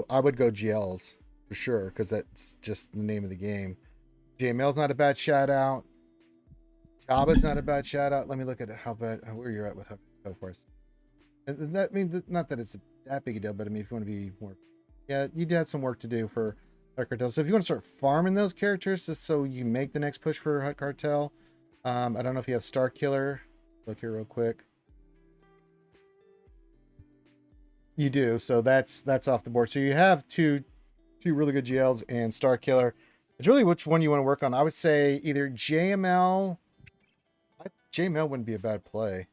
I would go GLs for sure, because that's just the name of the game. JML's not a bad shout out. Jabba's not a bad shout out. Let me look at where you're at with Huck for us. And that means not that it's that big a deal, but I mean, if you want to be more, yeah, you had some work to do for Hut Cartel. So if you want to start farming those characters just so you make the next push for Hut Cartel, I don't know if you have Star Killer. Look here real quick. You do, so that's off the board. So you have two really good GLs and Star Killer. It's really which one you want to work on. I would say either JML. JML wouldn't be a bad play.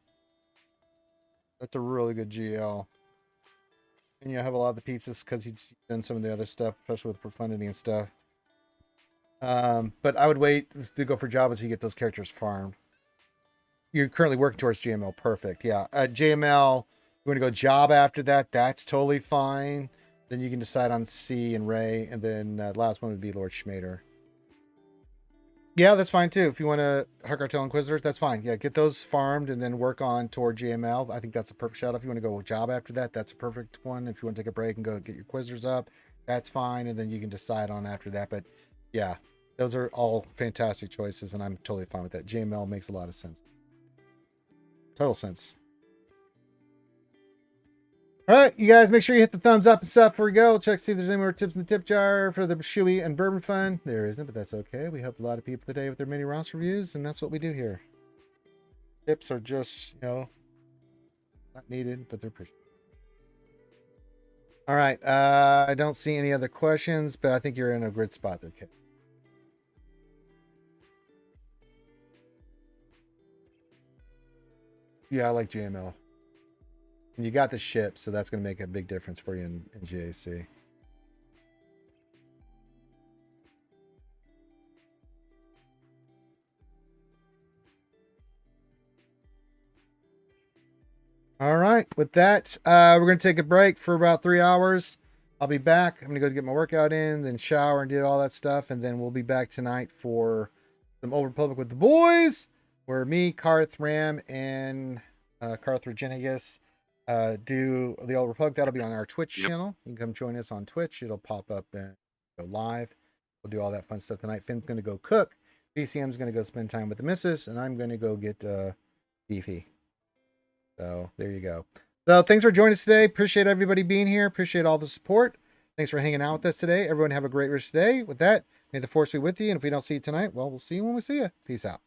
That's a really good GL. And you have a lot of the pizzas because he's done some of the other stuff, especially with Profundity and stuff. But I would wait to go for Jabba until you get those characters farmed. You're currently working towards JML. Perfect. Yeah. JML, you want to go Jabba after that? That's totally fine. Then you can decide on C and Ray. And then the last one would be Lord Schmader. Yeah, that's fine too. If you want to Hut Cartel Inquisitors, that's fine. Yeah, get those farmed and then work on toward JML. I think that's a perfect shout. If you want to go Jabba after that, that's a perfect one. If you want to take a break and go get your Inquisitors up, that's fine. And then you can decide on after that. But yeah, those are all fantastic choices. And I'm totally fine with that. JML makes a lot of sense. Total sense. All right, you guys, make sure you hit the thumbs up and stuff before we go. Check see if there's any more tips in the tip jar for the Shoey and Bourbon Fun. There isn't, but that's okay. We helped a lot of people today with their mini roster reviews, and that's what we do here. Tips are just, not needed, but they're appreciated. All right, I don't see any other questions, but I think you're in a good spot there, Kit. Yeah, I like JML. And you got the ship, so that's going to make a big difference for you in GAC. All right. With that, we're going to take a break for about 3 hours. I'll be back. I'm going to go get my workout in, then shower and do all that stuff. And then we'll be back tonight for some Old Republic with the boys, where me, Karth, Ram, and Karth Reginigus do the Old Republic. That'll be on our Twitch channel. You can come join us on Twitch. It'll pop up and go live. We'll do all that fun stuff tonight. Finn's going to go cook. BCM's going to go spend time with the missus, and I'm going to go get beefy. So there you go. So thanks for joining us today. Appreciate everybody being here. Appreciate all the support. Thanks for hanging out with us today. Everyone have a great rest of the day. With that, may the force be with you. And if we don't see you tonight, well, we'll see you when we see you. Peace out.